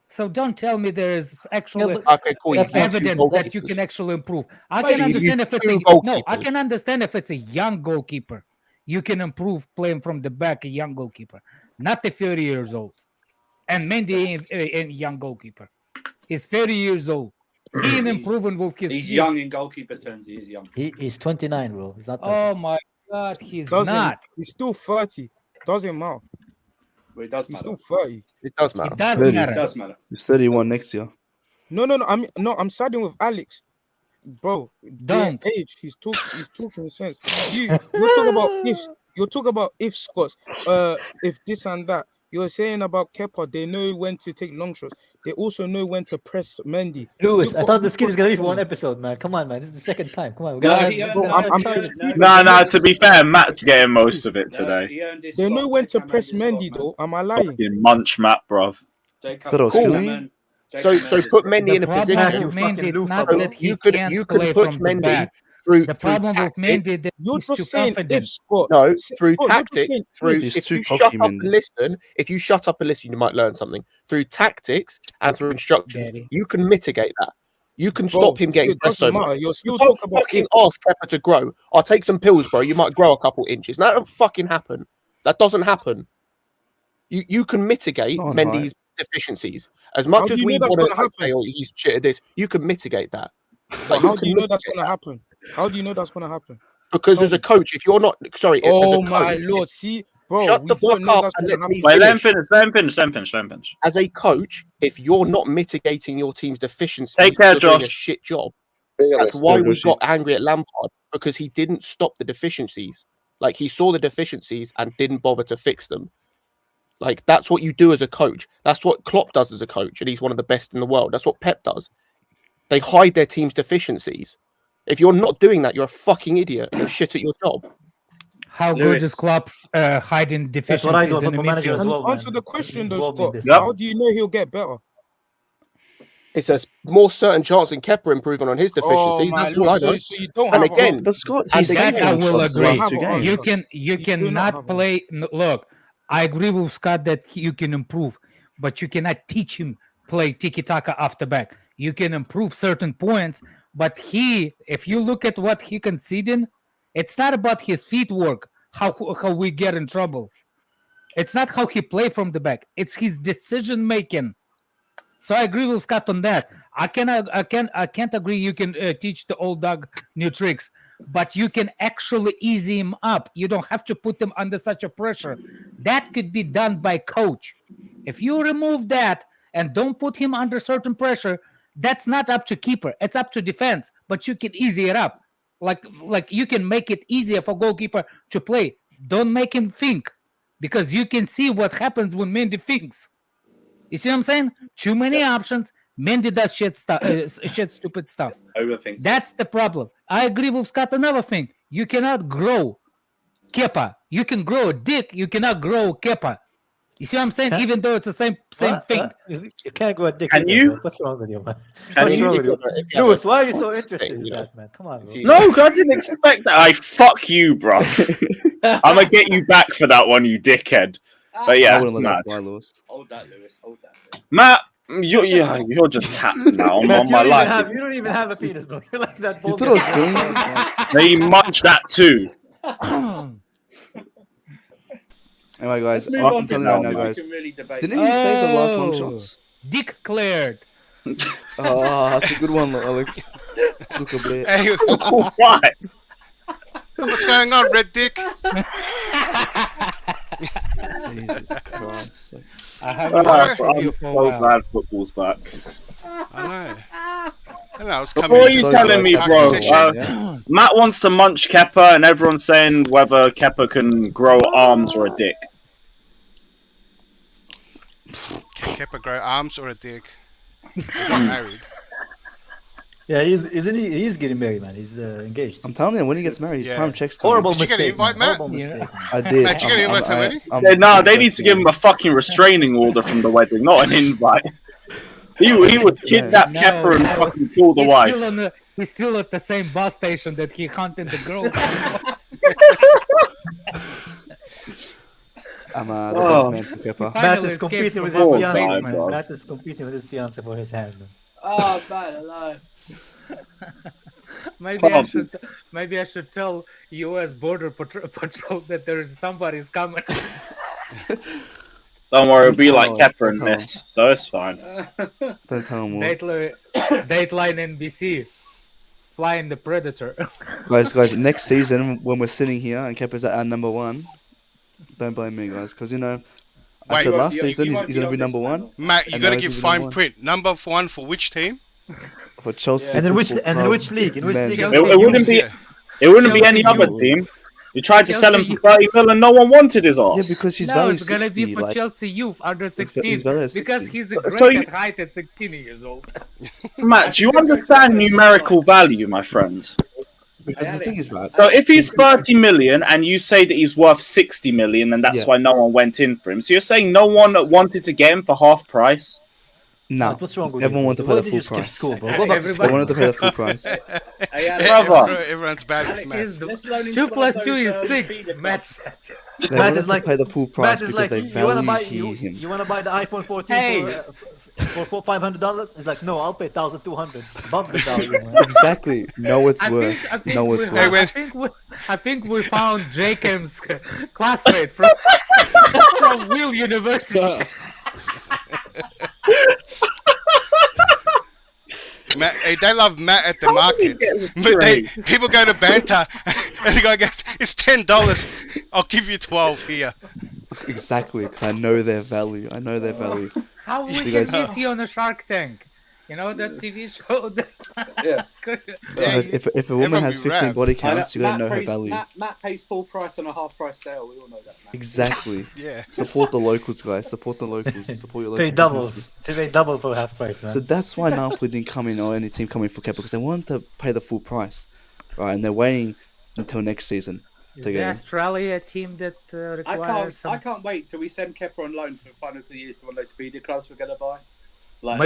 So don't tell me there is actually cool. evidence that you can actually improve. I can understand if it's I can understand if it's a young goalkeeper. You can improve playing from the back, a young goalkeeper, not the 30 years old. And Mendy is a young goalkeeper. He's 30 years old. He ain't improving with his. He's young in goalkeeper terms. He is young. He's 29, bro. He's not. Oh my God, he's Doesn't- not. He's still 30. Doesn't matter. But it does He's matter. still 30. It does matter. It does 30. matter. It does matter. He's 31 next year. I'm siding with Alex, bro. Don't. Their age. He's talking sense. You're talking about ifs. You're talking about if Scots. If this and that. You're saying about Kepa. They know when to take long shots. They also know when to press Mendy. Lewis, I thought this kid is gonna be for one episode, man. Come on, man. This is the second time. Come on. No. To be fair, Matt's getting most of it today. They know when to press Mendy, though. Am I lying? Fucking munch, Matt, bruv. Cool. So put Mendy in a position. You could put Mendy through. The problem with Mendy, that you're he's just too saying confident. if Scott. No, through Scott, tactics. Through He's if too you cocky, shut up Mendy. and listen, you might learn something. Through tactics and through instructions, Daddy. you can mitigate that. You can Bro, stop him getting it pressed so doesn't much. matter. You're You still can't talking about fucking if. ask Kepa to grow. I'll take some pills, bro. You might grow a couple inches. That don't fucking happen. That doesn't happen. You can mitigate Not on Mendy's deficiencies as much do as you we know that's want gonna to say, "Oh, he's shit at this." You can mitigate that. But how you do can you know that's mitigate gonna that. happen? How do you know that's gonna happen? Because as a coach, if you're not as Oh a my coach, lord! See, bro, shut we the don't fuck know up that's and gonna let me happen. Wait, let him finish. finish. As a coach, if you're not mitigating your team's deficiencies, Take care, you're doing a Josh. shit job. Yeah, That's but- why we Josh. got angry at Lampard, because he didn't stop the deficiencies. Like, he saw the deficiencies and didn't bother to fix them. Like, that's what you do as a coach. That's what Klopp does as a coach, and he's one of the best in the world. That's what Pep does. They hide their team's deficiencies. If you're not doing that, you're a fucking idiot and you're shit at your job. How good is Klopp hiding That's what I do deficiencies as in the a manager as midfield? well, man. Answer the question though, Involved in Scott. this. Yep. How do you know he'll get better? It's a more certain chance than Kepa improving on his deficiencies. my That's all lord, I know. so you don't And have again, But Scott, And he's again, That I will shots the agree. last two games. You You do not cannot have play. Look, I agree with Scott that you can improve, but you cannot teach him play tiki taka after back. You can improve certain points, but if you look at what he conceding, it's not about his feet work. How we get in trouble. It's not how he play from the back. It's his decision making. So I agree with Scott on that. I can't agree. You can teach the old dog new tricks, but you can actually ease him up. You don't have to put him under such a pressure. That could be done by coach. If you remove that and don't put him under certain pressure, that's not up to keeper. It's up to defense. But you can ease it up. Like you can make it easier for goalkeeper to play. Don't make him think, because you can see what happens when Mendy thinks. You see what I'm saying? Too many options. Mendy does shit stupid stuff. Overthinks. That's the problem. I agree with Scott. Another thing, you cannot grow Kepa. You can grow a dick. You cannot grow Kepa. You see what I'm saying? Even though it's the same thing. You can't go a dick. Can either, you? bro. What's wrong with you, man? Can What's you? wrong with you? Lewis, why are you so interested in that, man? Come on, bro. No, I didn't expect that. Fuck you, bro. I'm gonna get you back for that one, you dickhead. But yeah, I wouldn't let Matt. that slide, Lewis. Hold that, Lewis. Hold that. Matt, you're just tapped now on Man, my life. You don't even have a penis, bro. You're like that. You thought I was feeling it? They munch that too. Anyway, guys, Let's move I'm on to telling you right now, something we guys. can really debate. Didn't he say the last long Oh. shots? Dick cleared. Oh, that's a good one, Alex. Zucker Blade. Hey, Why? what's going on, Red Dick? Jesus Christ. I have I'm watched for I'm you for a so while. glad football's back. I know. I know. I was Before coming. you So telling glad me, back bro, to session. Matt wants to munch Kepa, and everyone's saying whether Kepa can grow arms or a dick. Can Kepa grow arms or a dick? They got married. Yeah, isn't he? He's getting married, man. He's engaged. I'm telling you, when he gets married, his prime checks. Horrible Did you get an mistake. invite, man. Matt? Horrible mistake. I did. Matt, you get an invite already? No, they need to give him a fucking restraining order from the wedding, not an invite. He was kidnapped Kepa and fucking killed the wife. He's still at the same bus station that he hunted the girl. I'm the best man for Kepa. Matt is competing with his fiance. Matt is competing with his fiance for his hand. Man. Oh man, alive. Maybe I should tell U.S. Border Patrol that there's somebody's coming. Don't worry, it'll be like Kepa in this, so it's fine. Don't tell him what. Dateline NBC. Flying the Predator. Guys, next season when we're sitting here and Kepa's at our number 1, don't blame me, guys, because I said last season he's going to be number 1. Matt, you got to give fine print. Number 1 for which team? For Chelsea. And in which league? In which league? It wouldn't be any other team. You tried to sell him for 30 million and no one wanted his ass. Yeah, because he's no, value it's going to be for Chelsea youth under 16 because he's a great at height at 16 years old. Matt, do you understand numerical value, my friend? Because the thing is, right. So if he's 30 million and you say that he's worth 60 million and that's why no one went in for him, so you're saying no one wanted to get him for half price? No, what's wrong with everyone wanted to pay the full price. They wanted to pay the full price. Everyone's bad. 2 plus 2 is 6. Matt said. They wanted to pay the full price because they value him. You want to buy the iPhone 14 for $500? It's like, no, I'll pay $1,200. Above the value, man. Exactly. Know it's worth. Know it's worth. I think we found Jacob's classmate from Will University. Matt, they love Matt at the market. But people go to banter and the guy goes, "It's $10. I'll give you 12 here." Exactly, because I know their value. How we can miss you on a Shark Tank? You know that TV show? Yeah. So if a woman has 15 body counts, you gotta know her value. Matt pays full price on a half price sale. We all know that. Matt. Exactly. Yeah. Support the locals, guys. Support the locals. Support your local Pay double. businesses. They pay double for half price, man. So that's why Napoli didn't come in or any team coming for Kepa because they wanted to pay the full price, right? And they're waiting until next season. Is there Australia team that requires I can't wait till we send Kepa on loan for the final 2 years to one of those feeder clubs we're going to buy. Like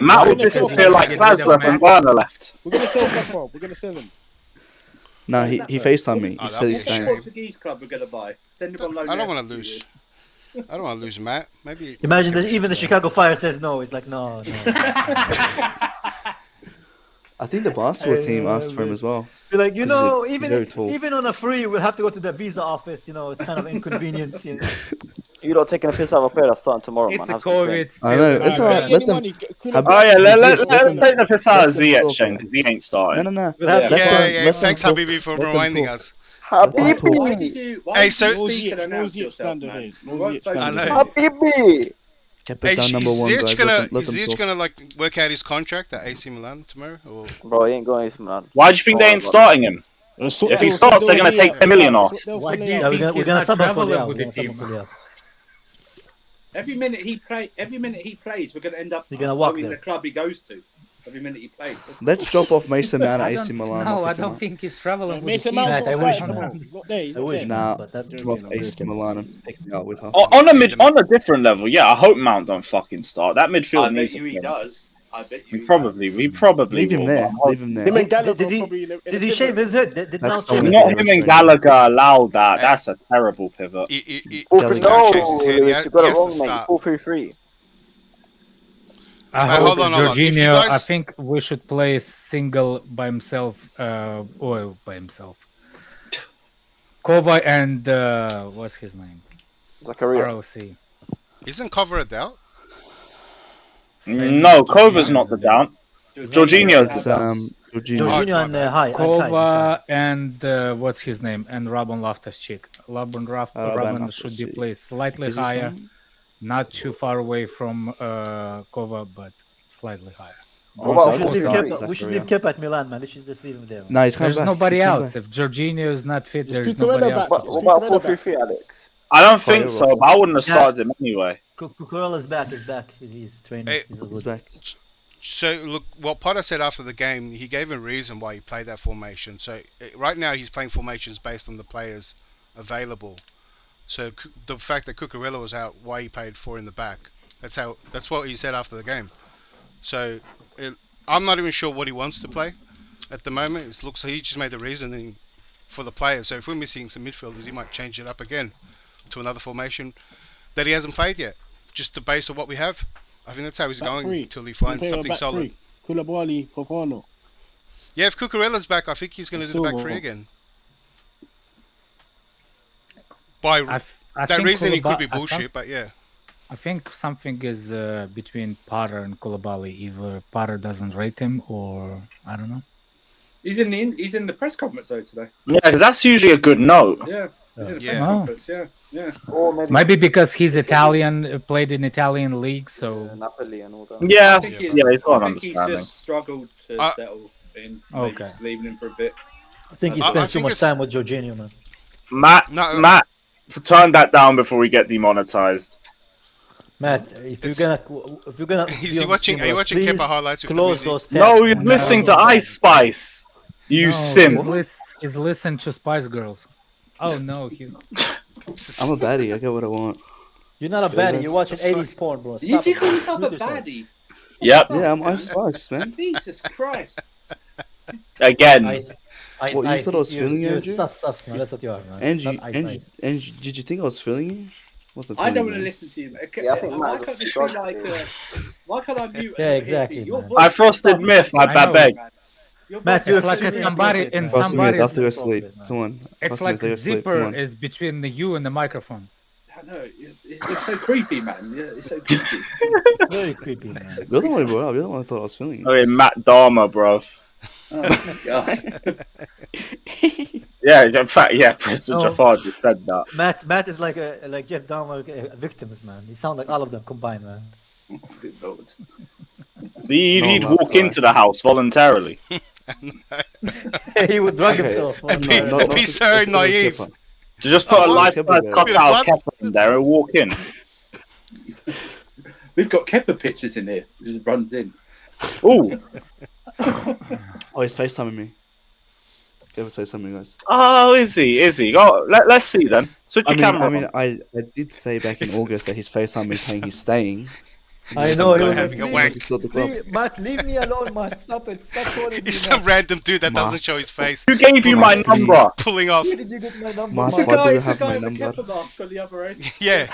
Matt will disappear like Glasgow and Werner left. We're going to sell Kepa. We're going to sell him. No, he FaceTimed me. He said he's staying. Portuguese club we're going to buy. Send him on loan. I don't want to lose. I don't want to lose Matt. Maybe. Imagine that even the Chicago Fire says no. It's like, no. I think the basketball team asked for him as well. Be like, even on a free, we'll have to go to the visa office. You know, it's kind of inconvenience. You know? You're not taking a piss out of a player starting tomorrow, it's man. It's a COVID. I know. It's alright. Let them. Let's take the piss out of Ziyech, Shane, because he ain't starting. No. Yeah. Thanks, Habibi, for reminding us. Habibi. Hey, so Habibi. Kepa's our number 1, guys. Is Ziyech gonna like work out his contract at AC Milan tomorrow? Or? Bro, he ain't going to AC Milan. Why do you think they ain't starting him? If he starts, they're gonna take 10 million off. Why do you think he's not traveling with the team? Every minute he plays, we're gonna end up in the club he goes to. Every minute he plays. Let's drop off Mason Mount at AC Milan. No, I don't think he's traveling with the team. I wish. Nah, drop AC Milan and pick me up with her. On a different level, yeah. I hope Mount don't fucking start. That midfield needs to. He does. I bet you. We probably leave him there. Leave him there. Did he shave his head? Not him and Gallagher allowed that. That's a terrible pivot. No, you got it wrong, mate. 4-3-3. Hold on. Jorginho, I think we should play single by himself. Or by himself. Kova and what's his name? Zakaria. ROC. Isn't Cover a doubt? No, Kova's not the down. Jorginho's the down. Jorginho and High. Kova and what's his name? And Rabon Loftus-Cheek. Rabon should be placed slightly higher. Not too far away from Kova, but slightly higher. We should leave Kepa at Milan, man. We should just leave him there. No, there's nobody else. If Jorginho is not fit, there's nobody else. What about 4-3-3, Alex? I don't think so, but I wouldn't have started him anyway. Cucurella's back. He's training. Hey, he's back. So look, what Potter said after the game, he gave a reason why he played that formation. So right now he's playing formations based on the players available. So the fact that Cucurella was out, why he played 4 in the back. That's what he said after the game. So I'm not even sure what he wants to play at the moment. It looks like he just made the reasoning for the players. So if we're missing some midfielders, he might change it up again to another formation that he hasn't played yet. Just the base of what we have. I think that's how he's going until he finds something solid. Koulibaly, Fofana. Yeah, if Cucurella's back, I think he's going to do the back 3 again. By that reasoning could be bullshit, but yeah. I think something is between Potter and Koulibaly. Either Potter doesn't rate him, or I don't know. He's in the press conference though today. Yeah, because that's usually a good note. Yeah. He's in the press conference. Yeah. Or maybe because he's Italian, played in Italian league, so Napoli and all that. Yeah, he's got an understanding. He's just struggled to settle in. Okay. Just leaving him for a bit. I think he spends too much time with Jorginho, man. Matt, turn that down before we get demonetized. Matt, if you're gonna, is he watching? Are you watching Kepa highlights? Close those tabs. No, he's listening to Ice Spice. You simp. He's listening to Spice Girls. Oh no, I'm a baddie. I get what I want. You're not a baddie. You're watching 80s porn, bro. Did you call yourself a baddie? Yep. Yeah, I'm Ice Spice, man. Jesus Christ. Again. What, you thought I was feeling you, Andrew? Sus, man. That's what you are, man. Angie, did you think I was feeling you? I don't want to listen to you, man. Yeah, I think why can't this be like, why can't I mute? Yeah, exactly. I frosted myth. I beg. Matt, it's like somebody in somebody's. After go sleep. Come on. It's like zipper is between you and the microphone. I know. It's so creepy, man. Yeah, it's so creepy. Very creepy, man. You're the one who brought it up. You're the one who thought I was feeling you. Okay, Matt Dharma, bruv. Oh my god. Yeah, in fact, yeah, President Jafar just said that. Matt is like Jeff Dahmer victims, man. You sound like all of them combined, man. Good lord. He'd walk into the house voluntarily. He would drug himself. It'd be so naive. To just put a life-size cutout of Kepa in there and walk in. We've got Kepa pictures in here. He just runs in. Ooh. Oh, he's FaceTiming me. Kepa's FaceTiming, guys. Oh, is he? Oh, let's see then. Switch your camera. I mean, I did say back in August that he's FaceTiming me saying he's staying. I know. He was having a wank. Matt, leave me alone, Matt. Stop it. Stop calling me. He's some random dude that doesn't show his face. Who gave you my number? Pulling off. Where did you get my number? Matt, Matt? why do you It's the have guy my with the number? Kepa mask on the other end. Yeah.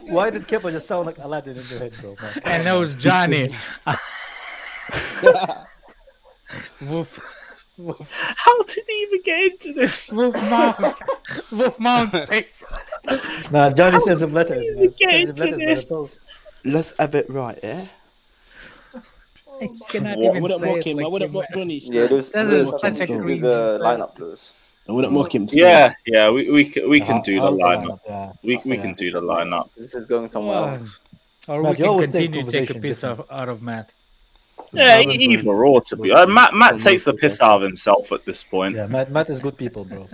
Why did Kepa just sound like Aladdin in your head, bro? Man? And that was Johnny. Woof. How did he even get into this? Wolf Mount face. Nah, Johnny sends him letters, man. Get Sends him into letters by this. the post. Let's have it right, yeah? I cannot I even wouldn't say mock it him. like I wouldn't you, mock Johnny. Yeah, there's That is to such a do cringe the style. lineup, Lewis. I wouldn't mock him. Yeah, we can do the How's lineup. Yeah. We can do the lineup. This is going somewhere else. Or Matt, we you can always take continue to take a conversation piece different. out of Matt. Yeah, either or to be. Matt takes the piss out of himself at this point. Yeah, Matt is good people, bro.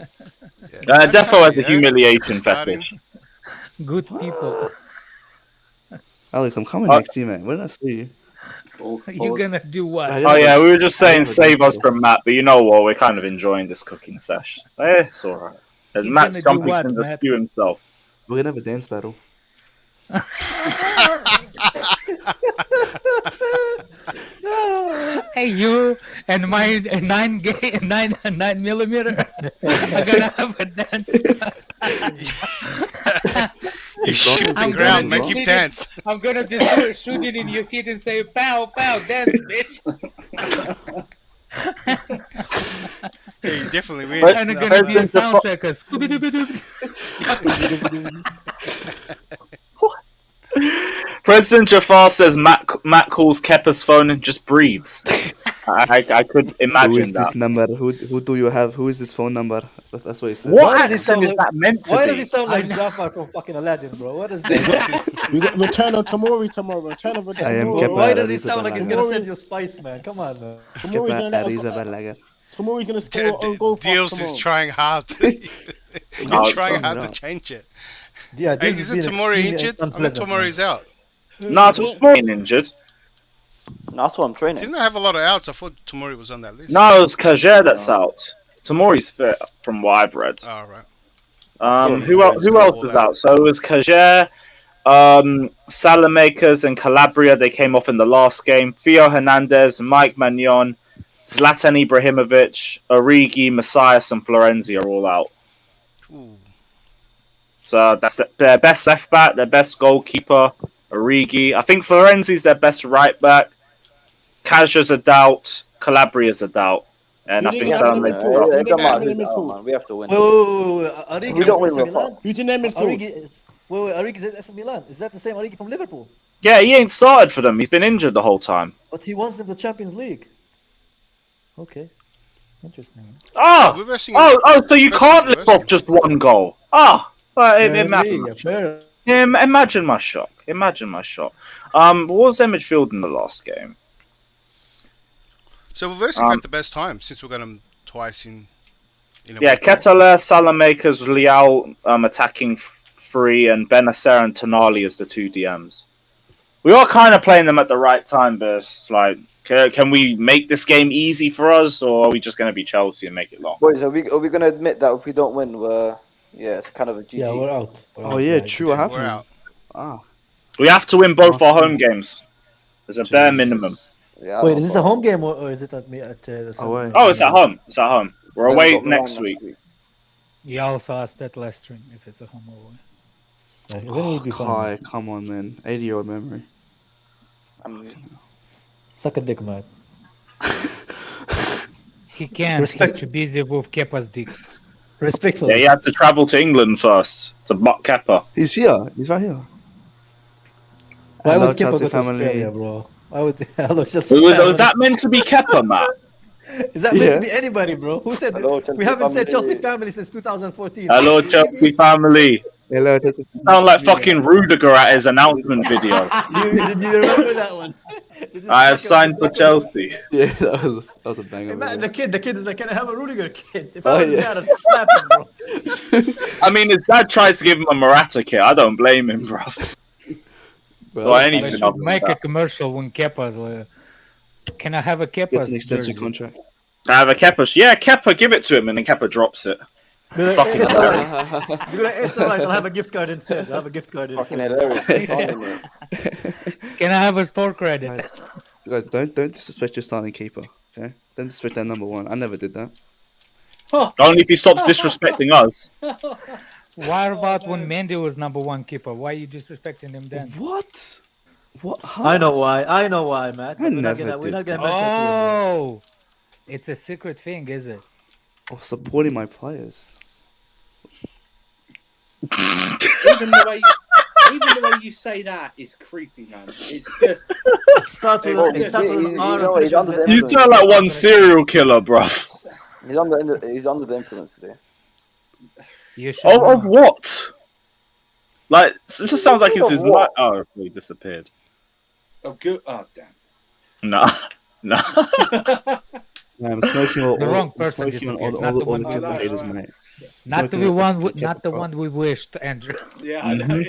Defo has a humiliation fetish. Good people. Alex, I'm coming next to you, man. When did I see you? You're gonna do what? Oh yeah, we were just saying save us from Matt, but you know what? We're kind of enjoying this cooking sesh. It's alright. You're Matt's gonna do jumping what, in the Matt? stew himself. We're gonna have a dance battle. Hey, you and my 9 millimeter are gonna have a dance. You shoot the ground, make him dance. I'm gonna be shooting in your feet and say, "Pow, pow, dance, bitch." Yeah, you definitely win. And it's gonna be a soundtrack. President Jafar says Matt calls Kepa's phone and just breathes. I could imagine Who is that. this number? Who do you have? Who is this phone number? That's what he said. What accent is that meant to Why be? does he sound like Jafar from fucking Aladdin, bro? What is that? We got Return of Tomori tomorrow. Return of I am Tomori. Kepa. Why does he Arisa sound like he's Balaga. gonna send you spice, man? Come on, man. Tomori's Kepa gonna Arisa Balaga. Tomori's gonna score an own goal for us Deals is tomorrow. trying hard. it's You're trying hard to not. change it. Yeah, Hey, this isn't has been Tomori extremely injured? I mean, unpleasant, Tomori's out. No, Tomori injured. That's what I'm training. Didn't I have a lot of outs? I thought Tomori was on that list. No, it's Kajer that's out. Tomori's fit, from what I've read. Oh, right. Who else is out? So it was Kajer, Salamakers, and Calabria. They came off in the last game. Theo Hernandez, Mike Magnon, Zlatan Ibrahimovic, Origi, Messias, and Florenzi are all out. Ooh. So that's their best left back, their best goalkeeper, Origi. I think Florenzi's their best right back. Kaja's a doubt. Calabria's a doubt. And I think Salamakers. We have to win. Origi, We don't win AC with Milan? Who's in their midfield? Origi is at AC Milan. Is that the same Origi from Liverpool? Yeah, he ain't started for them. He's been injured the whole time. But he wants them the Champions League. Okay. Interesting. So you can't live off just one goal. Imagine my shock. Imagine my shock. What was their midfield in the last game? So we've actually had the best time since we got them twice in a week. Ketala, Salamakers, Liao attacking free, and Benacer and Tonali as the two DMs. We are kind of playing them at the right time, but it's like, can we make this game easy for us, or are we just going to be Chelsea and make it long? Boys, are we going to admit that if we don't win, it's kind of a GG? Yeah, we're out. True. What happened? We're out. We have to win both our home games. There's a bare minimum. Yeah, Wait, is this a home game or is it at away? Oh, it's at home. It's at home. We're away next week. You also asked that last stream if it's a home or away. Kai, come on, man. 80-year-old memory. Suck a dick, man. He can't. He's too busy with Kepa's dick. Respectfully. Yeah, he had to travel to England first to butt Kepa. He's here. He's right here. Why would Kepa go to Australia, bro? Why would was that meant to be Kepa, Matt? Is that meant to be anybody, bro? Who said we haven't said Chelsea family since 2014? Hello, Chelsea family. Hello, Chelsea. Sound like fucking Rudiger at his announcement video. Did you remember that one? I have signed for Chelsea. Yeah, that was a banger. Hey, the kid is like, can I have a Rudiger kid? If I was dad, I'd slap him, bro. I mean, his dad tried to give him a Morata kit. I don't blame him, bro. They should make a commercial when Kepa's like, can I have a Kepa? It's an extension contract. I have a Kepa. Yeah, Kepa, give it to him, and then Kepa drops it. Fucking it's alright, I'll have a gift card instead. Fucking hilarious. Can I have a store credit? Guys, don't disrespect your starting keeper, okay? Don't disrespect their number one. I never did that. Only if he stops disrespecting us. What about when Mendy was number one keeper? Why are you disrespecting him then? What? Huh? I know why, Matt. We're not gonna mention it. It's a secret thing, is it? Oh, supporting my players. Even the way you say that is creepy, man. It's just. You sound like one serial killer, bro. He's under the influence today. Of what? Like, it just sounds like it's his mind. Oh, he disappeared. Oh, good. Oh, damn. Nah. Yeah, I'm smoking all the wrong person. All the haters, mate. Not the one we wished, Andrew. Yeah, I know.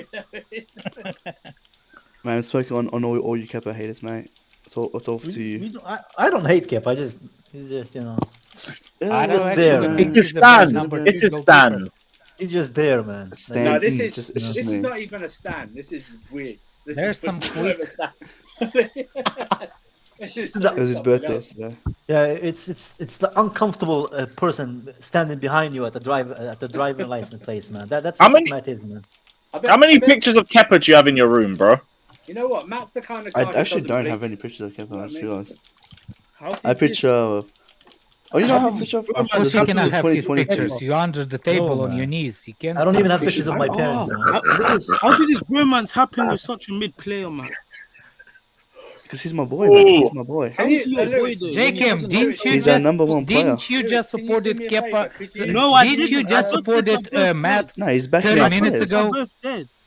Man, I'm smoking on all you Kepa haters, mate. It's all to you. I don't hate Kepa. He's just It's his stand. It's his stand. He's just there, man. No, this is not even a stand. This is weird. There's some quick. It was his birthday yesterday. Yeah, it's the uncomfortable person standing behind you at the driving license place, man. That's what Matt is, man. How many pictures of Kepa do you have in your room, bro? You know what? Matt's the kind of guy. I actually don't have any pictures of Kepa. I just realized. I picture. Oh, you don't have a picture of? Of course, you cannot have his pictures. You're under the table on your knees. You can't. I don't even have pictures of my parents. How did this romance happen with such a mid player, man? Because he's my boy, man. He's my boy. Jacob, didn't you he's our number one player. Didn't you just supported Kepa? No, I didn't. You just supported Matt? No, he's back 30 minutes ago.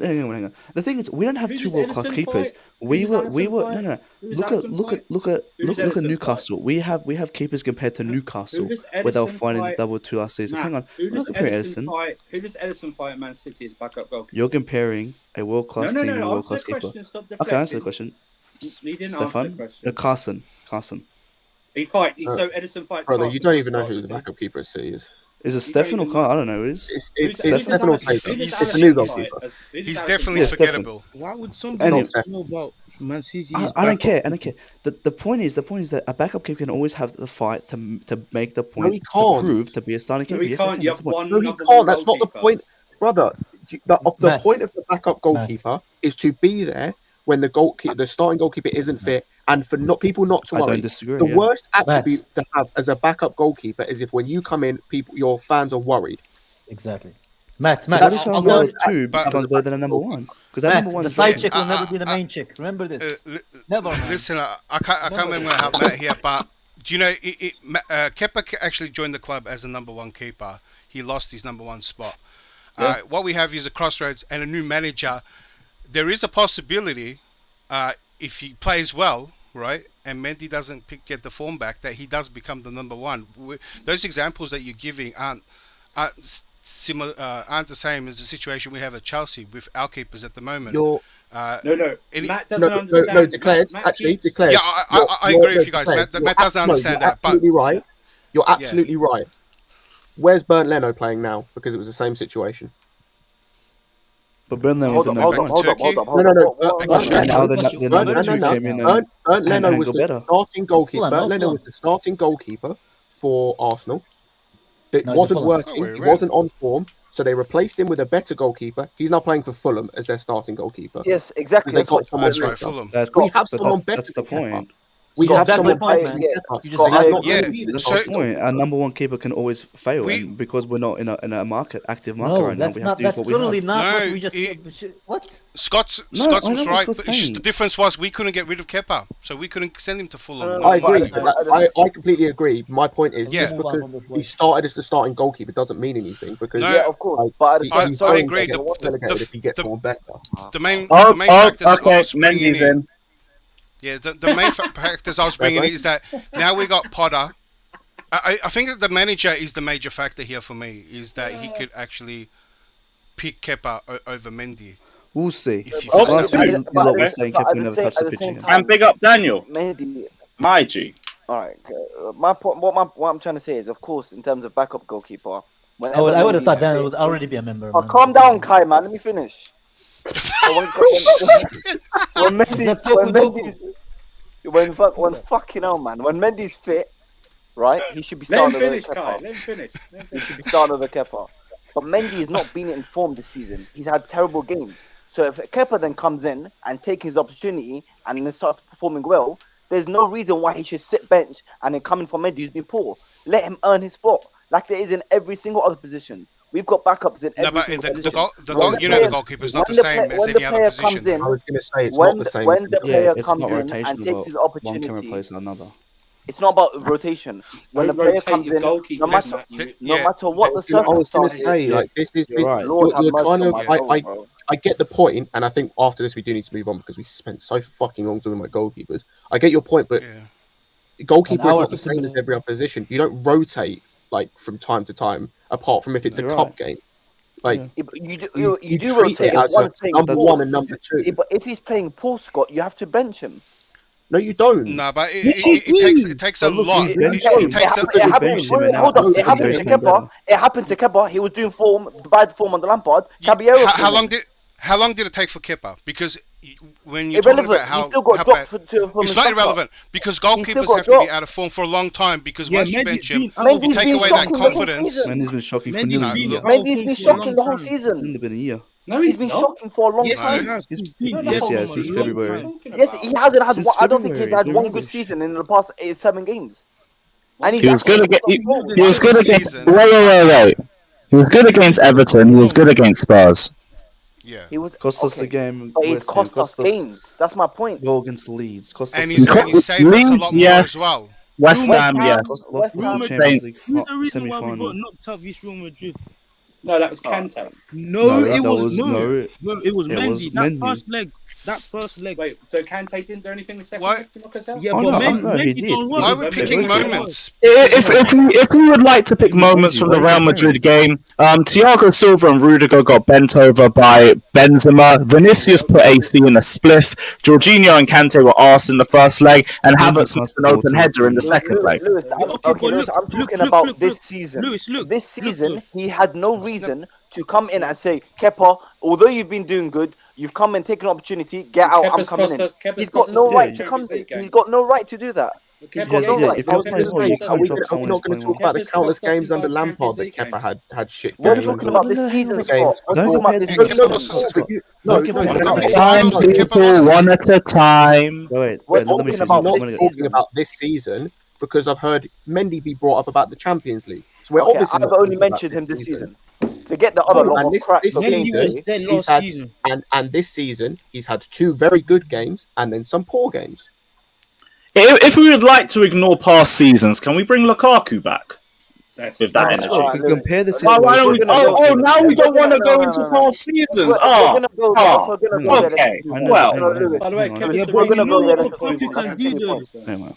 hang on. The thing is, we don't have Who two does world class Edison keepers. fight? We Who were we were no. Look at Newcastle. We have keepers compared to Newcastle where they were fighting the double 2 last season. Hang on, Who does Edison fight? Who does Edison fight at Man City as backup goalkeeper? You're comparing a world class team and a world class keeper. Okay, answer the question. You didn't answer the question. Carson. So Edison fights. Brother, Carson you don't even know who the backup keeper at City is. Is it Stefan or Carl? I don't know who it is. It's Stefan or Kepa. It's a new goalkeeper. He's definitely forgettable. Why would somebody know about Man City? I don't care. The point is that a backup keeper can always have the fight to make the point. No, he can't. To prove to be a starting keeper. No, he can't. You have one. No, he can't. That's not the point, brother. The point of the backup goalkeeper is to be there when the starting goalkeeper isn't fit, and for people not to worry. I don't disagree. The worst attribute to have as a backup goalkeeper is if when you come in, your fans are worried. Exactly. Matt, that's why number 2 becomes better than a number 1. Because that number 1, the side chick will never be the main chick. Remember this. Never. Listen, I can't remember how Matt here, but do you know Kepa actually joined the club as a number 1 keeper. He lost his number 1 spot. What we have is a crossroads and a new manager. There is a possibility, if he plays well, right, and Mendy doesn't get the form back, that he does become the number 1. Those examples that you're giving aren't similar, aren't the same as the situation we have at Chelsea with our keepers at the moment. Matt doesn't understand. Declared. Yeah, I agree with you guys. Matt doesn't understand that. You're absolutely right. You're absolutely right. Where's Bernd Leno playing now? Because it was the same situation. But Bernd Leno was a number 1. No. Bernd Leno was the starting goalkeeper. Bernd Leno was the starting goalkeeper for Arsenal. It wasn't working. He wasn't on form. So they replaced him with a better goalkeeper. He's now playing for Fulham as their starting goalkeeper. Yes, exactly. They got someone better. Fulham. We have someone better. That's the point. We have someone better. That's the point. Our number 1 keeper can always fail, and because we're not in a active market right now, we have to use what we have. That's literally not what we just. What? Scott's was right. But the difference was we couldn't get rid of Kepa, so we couldn't send him to Fulham. I agree. I completely agree. My point is, just because he started as the starting goalkeeper doesn't mean anything. Because of course. But I agree. If he gets someone better. The main factors Mendy's in. Yeah, the main factors I was bringing is that now we got Potter. I think that the manager is the major factor here for me, is that he could actually pick Kepa over Mendy. We'll see. And big up Daniel. Mendy. My G. Alright, my point. What I'm trying to say is, of course, in terms of backup goalkeeper. I would have thought Daniel would already be a member. Oh, calm down, Kai, man. Let me finish. When fucking hell, man, when Mendy's fit, right, he should be starting over Kepa. Let him finish. He should be starting over Kepa. But Mendy has not been in form this season. He's had terrible games. So if Kepa then comes in and takes his opportunity and then starts performing well, there's no reason why he should sit bench and then come in for Mendy who's been poor. Let him earn his spot like there is in every single other position. We've got backups in every single position. The goalkeeper's not the same as any other position. I was going to say it's not the same. When the player comes in and takes his opportunity, one can replace another. It's not about rotation. When the player comes in, no matter what the circumstances. I was going to say, like, this is you're trying to. I get the point, and I think after this we do need to move on because we spent so fucking long talking about goalkeepers. I get your point, but goalkeeper is not the same as every other position. You don't rotate like from time to time, apart from if it's a cup game. Like you do rotate as number 1 and number 2. But if he's playing poor, Scott, you have to bench him. No, you don't. No, but it takes a lot. It happened to Kepa. He was doing bad form on the Lampard. How long did it take for Kepa? Because when you're talking about how bad, it's not irrelevant because goalkeepers have to be out of form for a long time because once you bench him, you take away that confidence. Mendy's been shocking for Mendy's been shocking the whole season. It's been a year. No, he's been shocking for a long time. Yes, since February. Yes, he hasn't had. I don't think he's had one good season in the past 7 games. And he was good against. He was good against. Wait. He was good against Everton. He was good against Spurs. Yeah, he was cost us the game. But he's cost us games. That's my point. Goal against Leeds. And he saved us a lot more as well. West Ham, yes. Who's the reason why we got knocked out this Real Madrid? No, that was Kante. No, it was Mendy. That first leg. Wait, so Kante didn't do anything the second Why? leg to knock us out? Yeah, Oh, but no, he did. Why are we picking moments? If you would like to pick moments from the Real Madrid game, Thiago Silva and Rudiger got bent over by Benzema. Vinicius put AC in a spliff. Jorginho and Kante were arse in the first leg, and Havertz missed an open header in the second leg. Lewis, I'm talking about this season. This season, he had no reason to come in and say, Kepa, although you've been doing good, you've come and taken an opportunity, get out, I'm coming in. He's got no right to come in. He's got no right to do that. He's got no right. Are we not going to talk about the countless games under Lampard that Kepa had shit games? We're talking about this season, Scott. We're talking about this season. One at a time. We're talking about this season because I've heard Mendy be brought up about the Champions League. So we're obviously I've only mentioned him this season. Forget the other lot of crap. And this season, he's had 2 very good games and then some poor games. If we would like to ignore past seasons, can we bring Lukaku back? With that energy. Compare the now we don't want to go into past seasons. Okay. Well, by the way, we're going to go there.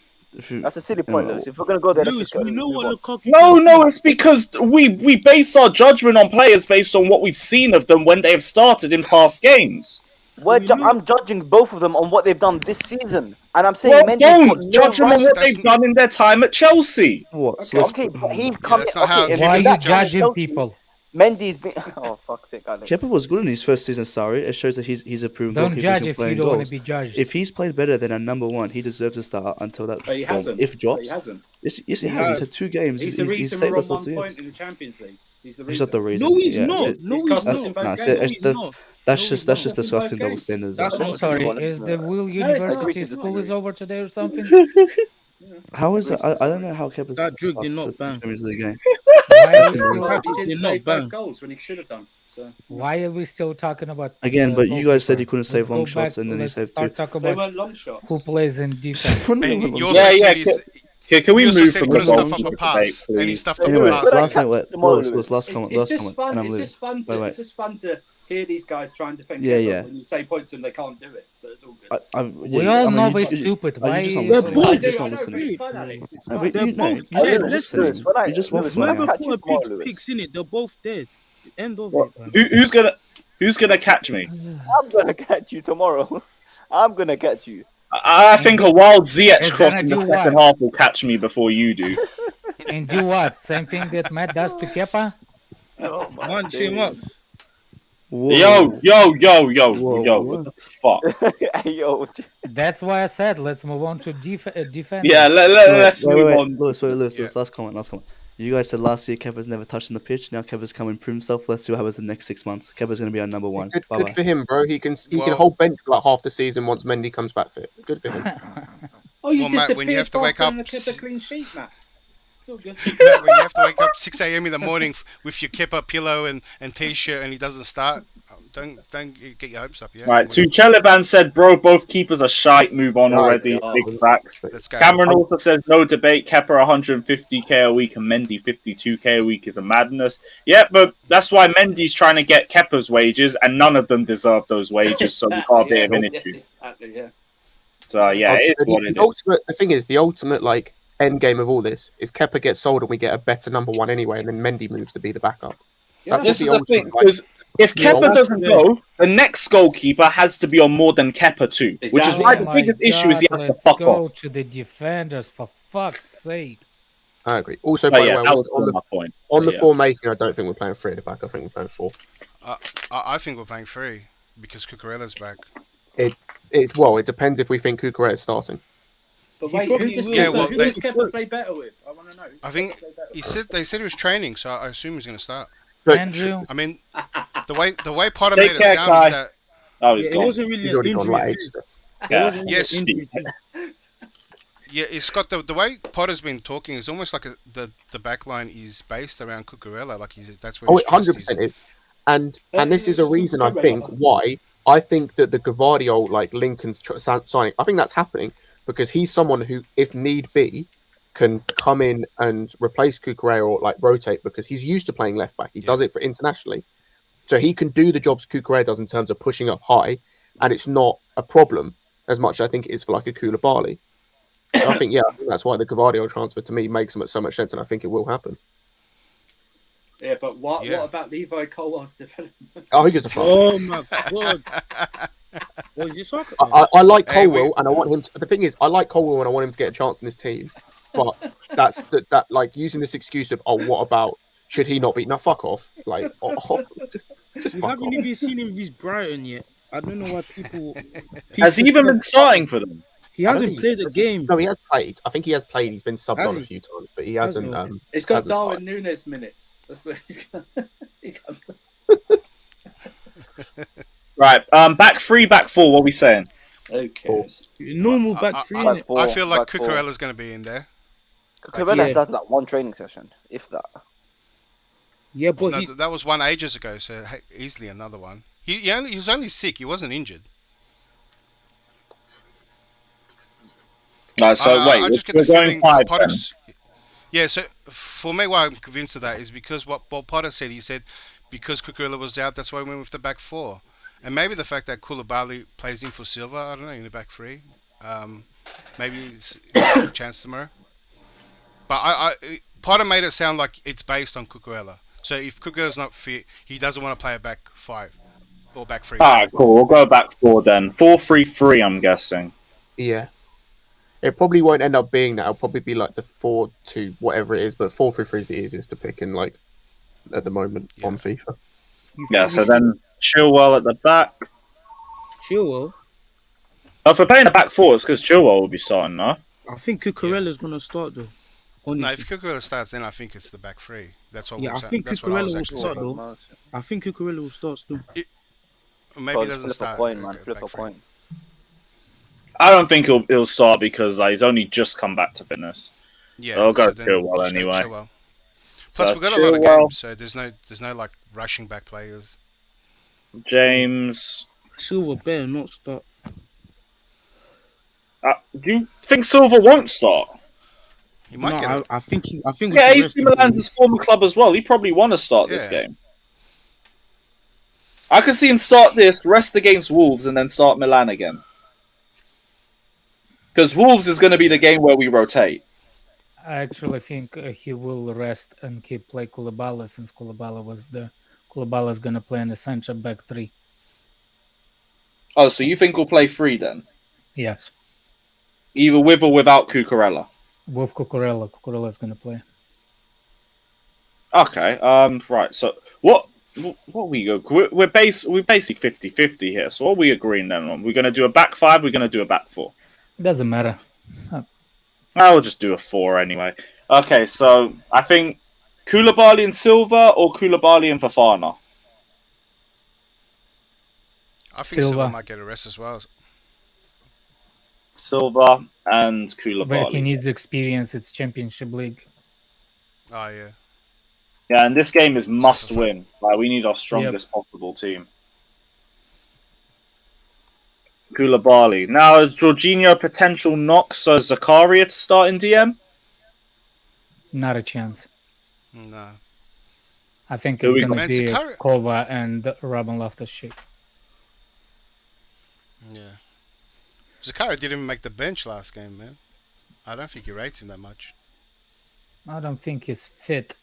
That's a silly point, Lewis. If we're going to go there, Lewis, we know what Lukaku. No, it's because we base our judgment on players based on what we've seen of them when they have started in past games. I'm judging both of them on what they've done this season, and I'm saying Mendy don't judge them on what they've done in their time at Chelsea. What? Okay, but he's coming. Why are you judging people? Mendy's been. Oh fuck it, Alex. Kepa was good in his first season. Sorry, it shows that he's a proven. Don't judge if you don't want to be judged. If he's played better than a number 1, he deserves to start until that. But he hasn't. If drops, he hasn't. Yes, he has. He's had 2 games. He's the reason we're on 1 point in the Champions League. He's the reason. He's not the reason. No, he's not. That's just disgusting double standards. I'm sorry. Is the Will University school is over today or something? How is it? I don't know how Kepa. That Drake did not bang. The game. He didn't save both goals when he should have done. So why are we still talking about again? But you guys said you couldn't save long shots, and then you saved 2. Talk about they weren't long shots. Who plays in defense? Can we move from the stuff up a pass? Any stuff up a pass? Last comment. It's just fun to hear these guys try and defend. When you say points and they can't do it, so it's all good. We all know we're stupid. Why are you just not listening? You just want to put picks in it. They're both dead. End of it. Who's gonna catch me? I'm gonna catch you tomorrow. I'm gonna catch you. I think a wild Ziyech cross in the second half will catch me before you do. And do what? Same thing that Matt does to Kepa? Punch him up. Yo, what the fuck? Yo. That's why I said let's move on to defense. Yeah, let's move on. Lewis, last comment. You guys said last year Kepa's never touching the pitch. Now Kepa's come and prove himself. Let's see what happens in the next 6 months. Kepa's going to be our number 1. Good for him, bro. He can hold bench for like half the season once Mendy comes back fit. Good for him. You Matt, when you have to wake up, keep a clean sheet, Matt. It's all good. Matt, when you have to wake up 6 a.m. in the morning with your Kepa pillow and t-shirt and he doesn't start, don't get your hopes up. Yeah. Right. Tuchelevan said, "Bro, both keepers are shite. Move on already. Big facts." Cameron also says, "No debate. Kepa 150k a week and Mendy 52k a week is a madness." Yeah, but that's why Mendy's trying to get Kepa's wages, and none of them deserve those wages, so we can't be an issue. Exactly, yeah. So yeah, it's what it is. The thing is, the ultimate end game of all this is Kepa gets sold and we get a better number 1 anyway, and then Mendy moves to be the backup. This is the thing, because if Kepa doesn't go, the next goalkeeper has to be on more than Kepa too, which is why the biggest issue is he has to fuck go off. to the defenders, for fuck's sake. I agree. Also, by the way, that was my point. On the formation, I don't think we're playing 3 at the back. I think we're playing 4. I think we're playing 3 because Cucurella's back. It depends if we think Cucurella's starting. But wait, who does Kepa play better with? I want to know. I think they said he was training, so I assume he's going to start. Andrew, I mean, the way Potter made it sound is that he's gone. It wasn't really he's already gone like yes. Yeah, it's got the way Potter's been talking is almost like the back line is based around Cucurella, like that's where. 100% is, and this is a reason I think why I think that the Gavardio Lincoln's signing. I think that's happening because he's someone who, if need be, can come in and replace Cucurella or like rotate because he's used to playing left back. He does it for internationally. So he can do the jobs Cucurella does in terms of pushing up high, and it's not a problem as much as I think it is for like a Koulibaly. So I think that's why the Gvardiol transfer to me makes so much sense, and I think it will happen. Yeah, but what about Levi Colwell's development? Oh, he gives a fuck. Oh my god! What is this soccer? I like Colwell, and I want him. The thing is, I like Colwell, and I want him to get a chance in this team. But that's that like using this excuse of what about should he not be? No, fuck off. Like, just we fuck haven't off. even seen him with Brighton yet. I don't know why people Has he even been starting for them? He hasn't played a game. No, he has played. I think he has played. He's been subbed on a few times, but he hasn't. He's got Darwin Núñez minutes. That's what he's got. He comes Right. Back 3, back 4. What are we saying? Okay. Normal back 3. I feel like Cucurella's going to be in there. Cucurella has had like one training session, if that. Yeah, but that was one ages ago, so easily another one. He was only sick. He wasn't injured. No, so I wait, just get we're the going feeling 5 Potter's. Yeah, so for me, why I'm convinced of that is because what Bob Potter said. He said because Cucurella was out, that's why we went with the back 4, and maybe the fact that Koulibaly plays in for Silva. I don't know, in the back 3. Maybe it's a chance tomorrow. But Potter made it sound like it's based on Cucurella. So if Cucurella's not fit, he doesn't want to play a back 5 or back 3. Alright, cool. We'll go back 4 then. 4-3-3, I'm guessing. Yeah. It probably won't end up being that. It'll probably be like the 4-2, whatever it is. But 4-3-3 is the easiest to pick in, like, at the moment on FIFA. Yeah, so then Chilwell at the back. Chilwell? If we're playing a back 4, it's because Chilwell will be starting, no? I think Cucurella's going to start, though. Honestly. No, if Cucurella starts, then I think it's the back 3. That's what. Yeah, I think Cucurella will start, though. I think Cucurella will start still. Maybe he doesn't start. Flip a coin. I don't think he'll start because he's only just come back to fitness. Yeah, I'll go so then Chilwell just go anyway. Chilwell. Plus, we've got a lot of games, so there's no like rushing back players. James Silva better not start. Do you think Silva won't start? He might get it. I think. Yeah, AC Milan's his former club as well. He probably want to start this game. I could see him start this, rest against Wolves, and then start Milan again. Because Wolves is going to be the game where we rotate. I actually think he will rest and keep play Koulibaly since Koulibaly was there. Koulibaly is going to play in the centre back 3. Oh, so you think we'll play 3 then? Yes. Either with or without Cucurella? With Cucurella. Cucurella is going to play. Okay. Right. So what we go? We're basically 50-50 here. So what are we agreeing then on? We're going to do a back 5. We're going to do a back 4. Doesn't matter. I will just do a 4 anyway. Okay. So I think Koulibaly and Silva or Koulibaly and Fofana. I think Silva might get a rest as well. Silva and Koulibaly. But he needs experience. It's Championship League. Oh yeah. Yeah, and this game is must win. Like we need our strongest possible team. Koulibaly. Now, is Jorginho potential knock so Zakaria to start in DM? Not a chance. No. I think it's going to be Kova and Robin Loftus-Cheek. Yeah. Zakaria didn't even make the bench last game, man. I don't think he rates him that much. I don't think he's fit.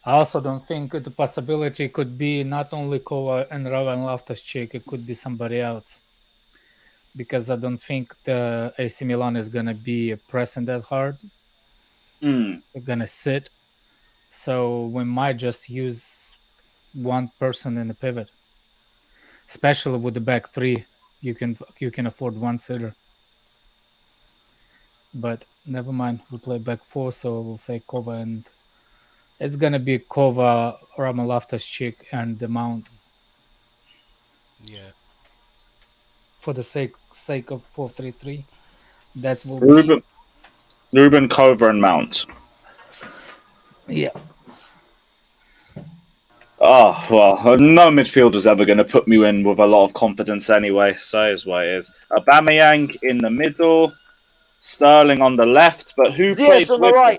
I also don't think the possibility could be not only Kova and Robin Loftus-Cheek, it could be somebody else. Because I don't think the AC Milan is going to be pressing that hard. They're going to sit. So we might just use one person in the pivot. Especially with the back 3, you can afford one sitter. But never mind, we play back 4, so we'll say Kova and it's gonna be Kova, Robin Loftus-Cheek, and the Mount. Yeah. For the sake of 4-3-3, that's what Ruben, Kova, and Mount. Yeah. Oh, well, no midfielder's ever going to put me in with a lot of confidence anyway, so it is what it is. Aubameyang in the middle. Sterling on the left, but who Ziyech plays on the with right.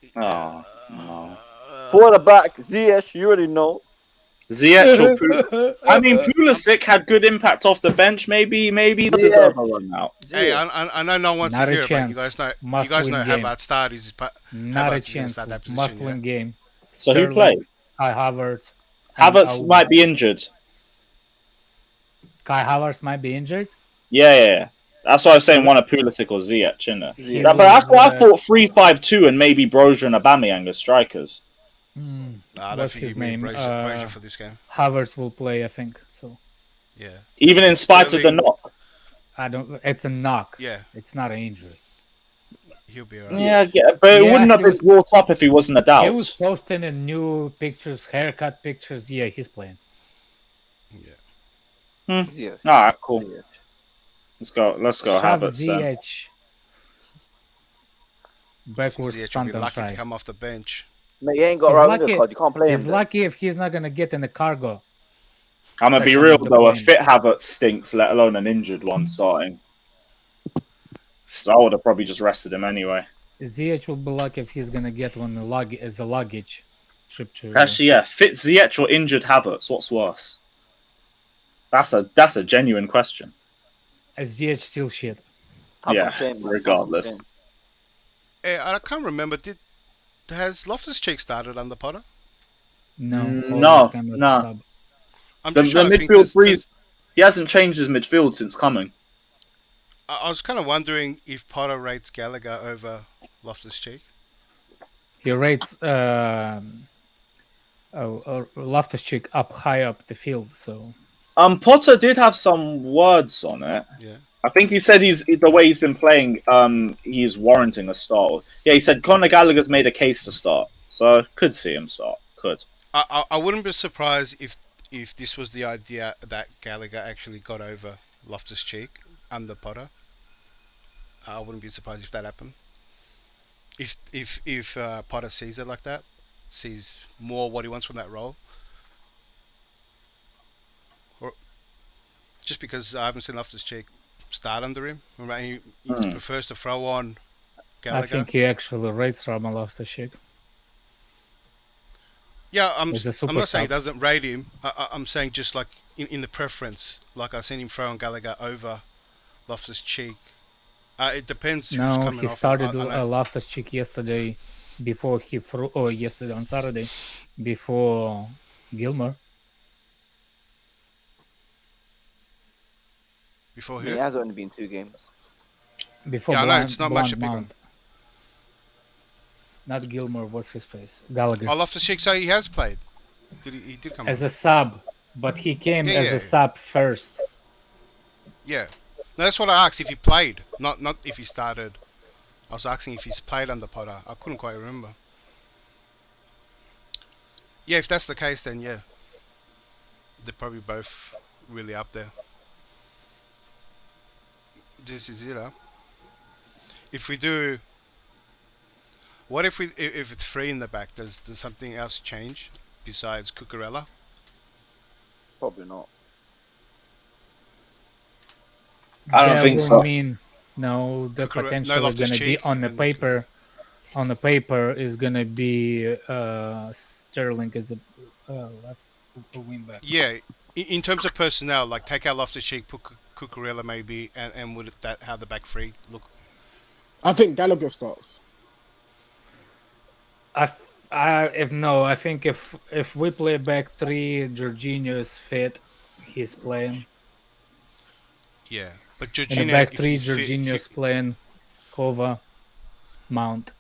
him? Oh, no. For the back, Ziyech, you already know. Ziyech or I mean, Pulisic had good impact off the bench. Maybe he deserve a run out. Hey, I know no one wants Not to a hear it, but you guys chance. know Game. Havertz started. Not a Havertz is going to chance. start that position. Must-win game. So Sterling, who played? Kai Havertz. and Havertz might be injured. Kai Havertz might be injured. Yeah. That's why I was saying one of Pulisic or Ziyech, innit? He But that's why I thought 3-5-2 and maybe Broja and Aubameyang as strikers. I don't What's think his you need name? Broja for this game. Havertz will play, I think. So. Yeah. Even in spite of the knock. I don't. It's a knock. Yeah. It's not an injury. He'll be alright. Yeah, but it wouldn't have been brought up if he wasn't a doubt. He was posting in new pictures, haircut pictures. Yeah, he's playing. Yeah. All right, cool. Let's go. Havertz then. Ziyech. Backwards Ziyech will be lucky to come off the bench. Mate, he ain't got right with card. You can't play him. He's lucky if he's not gonna get in the cargo. I'm gonna be real though. A fit Havertz stinks, let alone an injured one starting. So I would have probably just rested him anyway. Ziyech will be lucky if he's gonna get one as a luggage trip to. Actually, yeah, fit Ziyech or injured Havertz. What's worse? That's a genuine question. Ziyech still shit. Yeah, regardless. Hey, I can't remember. Has Loftus-Cheek started under Potter? No. I'm The just trying to midfield think, breeze. He hasn't changed his midfield since coming. I was kind of wondering if Potter rates Gallagher over Loftus-Cheek. He rates Loftus-Cheek high up the field. So Potter did have some words on it. Yeah. I think he said the way he's been playing, he's warranting a start. Yeah, he said Conor Gallagher's made a case to start, so could see him start. Could. I wouldn't be surprised if this was the idea that Gallagher actually got over Loftus-Cheek under Potter. I wouldn't be surprised if that happened. If Potter sees it like that, sees more what he wants from that role. Or just because I haven't seen Loftus-Cheek start under him. Remember, he prefers to throw on Gallagher. I think he actually rates Roman Loftus-Cheek. Yeah, I'm not saying sub. he doesn't rate him. I'm saying just like in the preference. Like I've seen him throw on Gallagher over Loftus-Cheek. It depends. No, he started Loftus-Cheek yesterday before he threw, or yesterday on Saturday before Gilmore. Before It has only been 2 games. Before I know it's not much a big one. Mount. Not Gilmore. What's his face? Gallagher. I Loftus-Cheek, so he has played. He did come as on. a sub, but he came as a sub first. Yeah, no, that's what I asked. If he played, not if he started. I was asking if he's played under Potter. I couldn't quite remember. Yeah, if that's the case, then yeah, they're probably both really up there. This is it, huh? If we do, what if it's 3 in the back? Does something else change besides Cucurella? Probably not. I don't think so. I mean, no, the potential is going to be on the paper. On the paper is going to be Sterling as a left wing back. Yeah, in terms of personnel, like take out Loftus-Cheek, put Cucurella maybe, and would that how the back 3 look? I think Gallagher starts. I think if we play back 3, Jorginho is fit, he's playing. Yeah, but In Jorginho, the back 3, Jorginho's playing, Kova, Mount.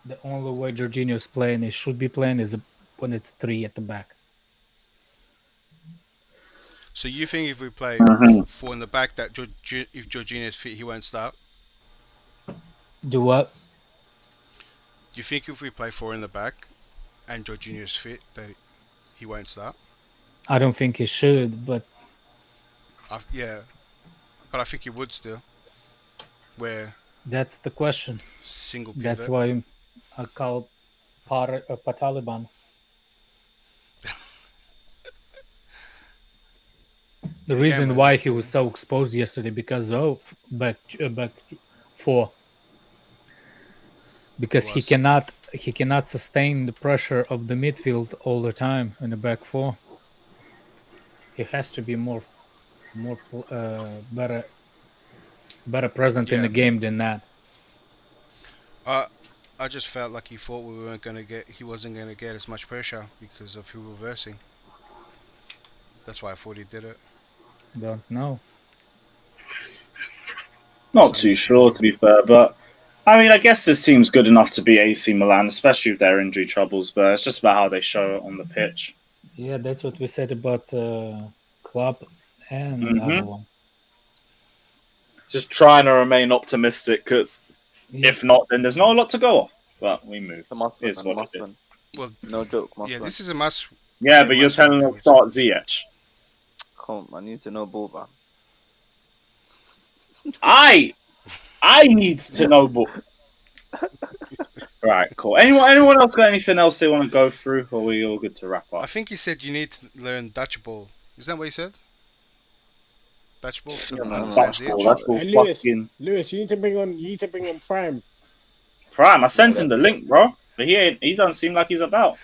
The only way Jorginho's playing, he should be playing, is when it's 3 at the back. So you think if we play 4 in the back, that if Jorginho is fit, he won't start? Do what? Do you think if we play 4 in the back and Jorginho is fit, that he won't start? I don't think he should, but yeah, but I think he would still. Where that's the question. Single pivot. That's why I call Pataliban. The reason why he was so exposed yesterday because of back 4. Because he cannot sustain the pressure of the midfield all the time in the back 4. He has to be more better present in the game than that. I just felt like he thought he wasn't gonna get as much pressure because of who reversing. That's why I thought he did it. Don't know. Not too sure, to be fair, but I mean, I guess this team's good enough to beat AC Milan, especially with their injury troubles. But it's just about how they show it on the pitch. Yeah, that's what we said about Club and the other one. Just trying to remain optimistic, because if not, then there's not a lot to go off. But we move. It's what it is. Well, no joke. Yeah, this is a must. Yeah, but you're telling us start Ziyech. Come on, I need to know ball, man. I need to know ball. Right, cool. Anyone else got anything else they want to go through, or are we all good to wrap up? I think he said you need to learn Dutch ball. Is that what he said? Dutch ball. Dutch ball. That's all fucking. Lewis, you need to bring on Prime. Prime. I sent him the link, bro, but he doesn't seem like he's about.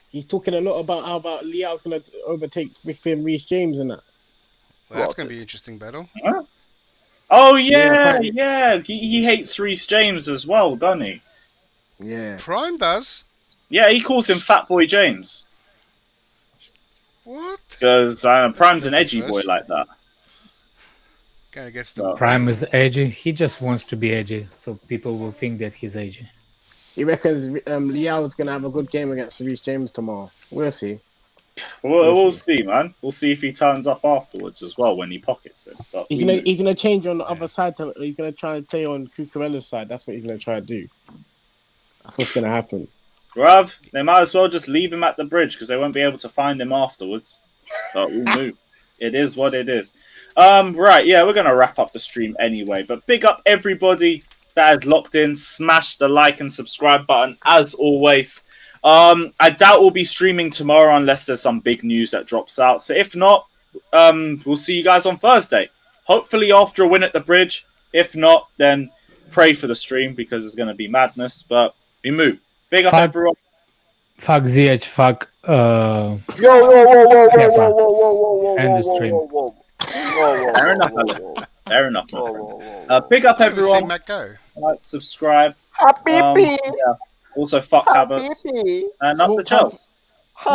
He's talking a lot about how Leao's gonna overtake freaking Reece James and that. Well, that's gonna be an interesting battle. Huh? Oh yeah. He hates Reece James as well, doesn't he? Yeah. Prime does. Yeah, he calls him Fat Boy James. What? Because Prime's an edgy boy like that. Okay, I guess Prime is edgy. He just wants to be edgy, so people will think that he's edgy. He reckons Leao's gonna have a good game against Reece James tomorrow. We'll see. We'll see, man. We'll see if he turns up afterwards as well when he pockets it. But he's gonna change on the other side. He's gonna try and play on Cucurella's side. That's what he's gonna try to do. That's what's gonna happen. Rav, they might as well just leave him at the bridge because they won't be able to find him afterwards. But we'll move. It is what it is. Right, yeah, we're gonna wrap up the stream anyway. But big up everybody that is locked in. Smash the like and subscribe button as always. I doubt we'll be streaming tomorrow unless there's some big news that drops out. So if not, we'll see you guys on Thursday. Hopefully after a win at the bridge. If not, then pray for the stream because it's going to be madness. But we move. Big up everyone. Fuck Ziyech, fuck Whoa. End the stream. Fair enough. Fair enough. Big up everyone. Like, subscribe. Happy yeah. Also, fuck Havertz. And up the Chelsea.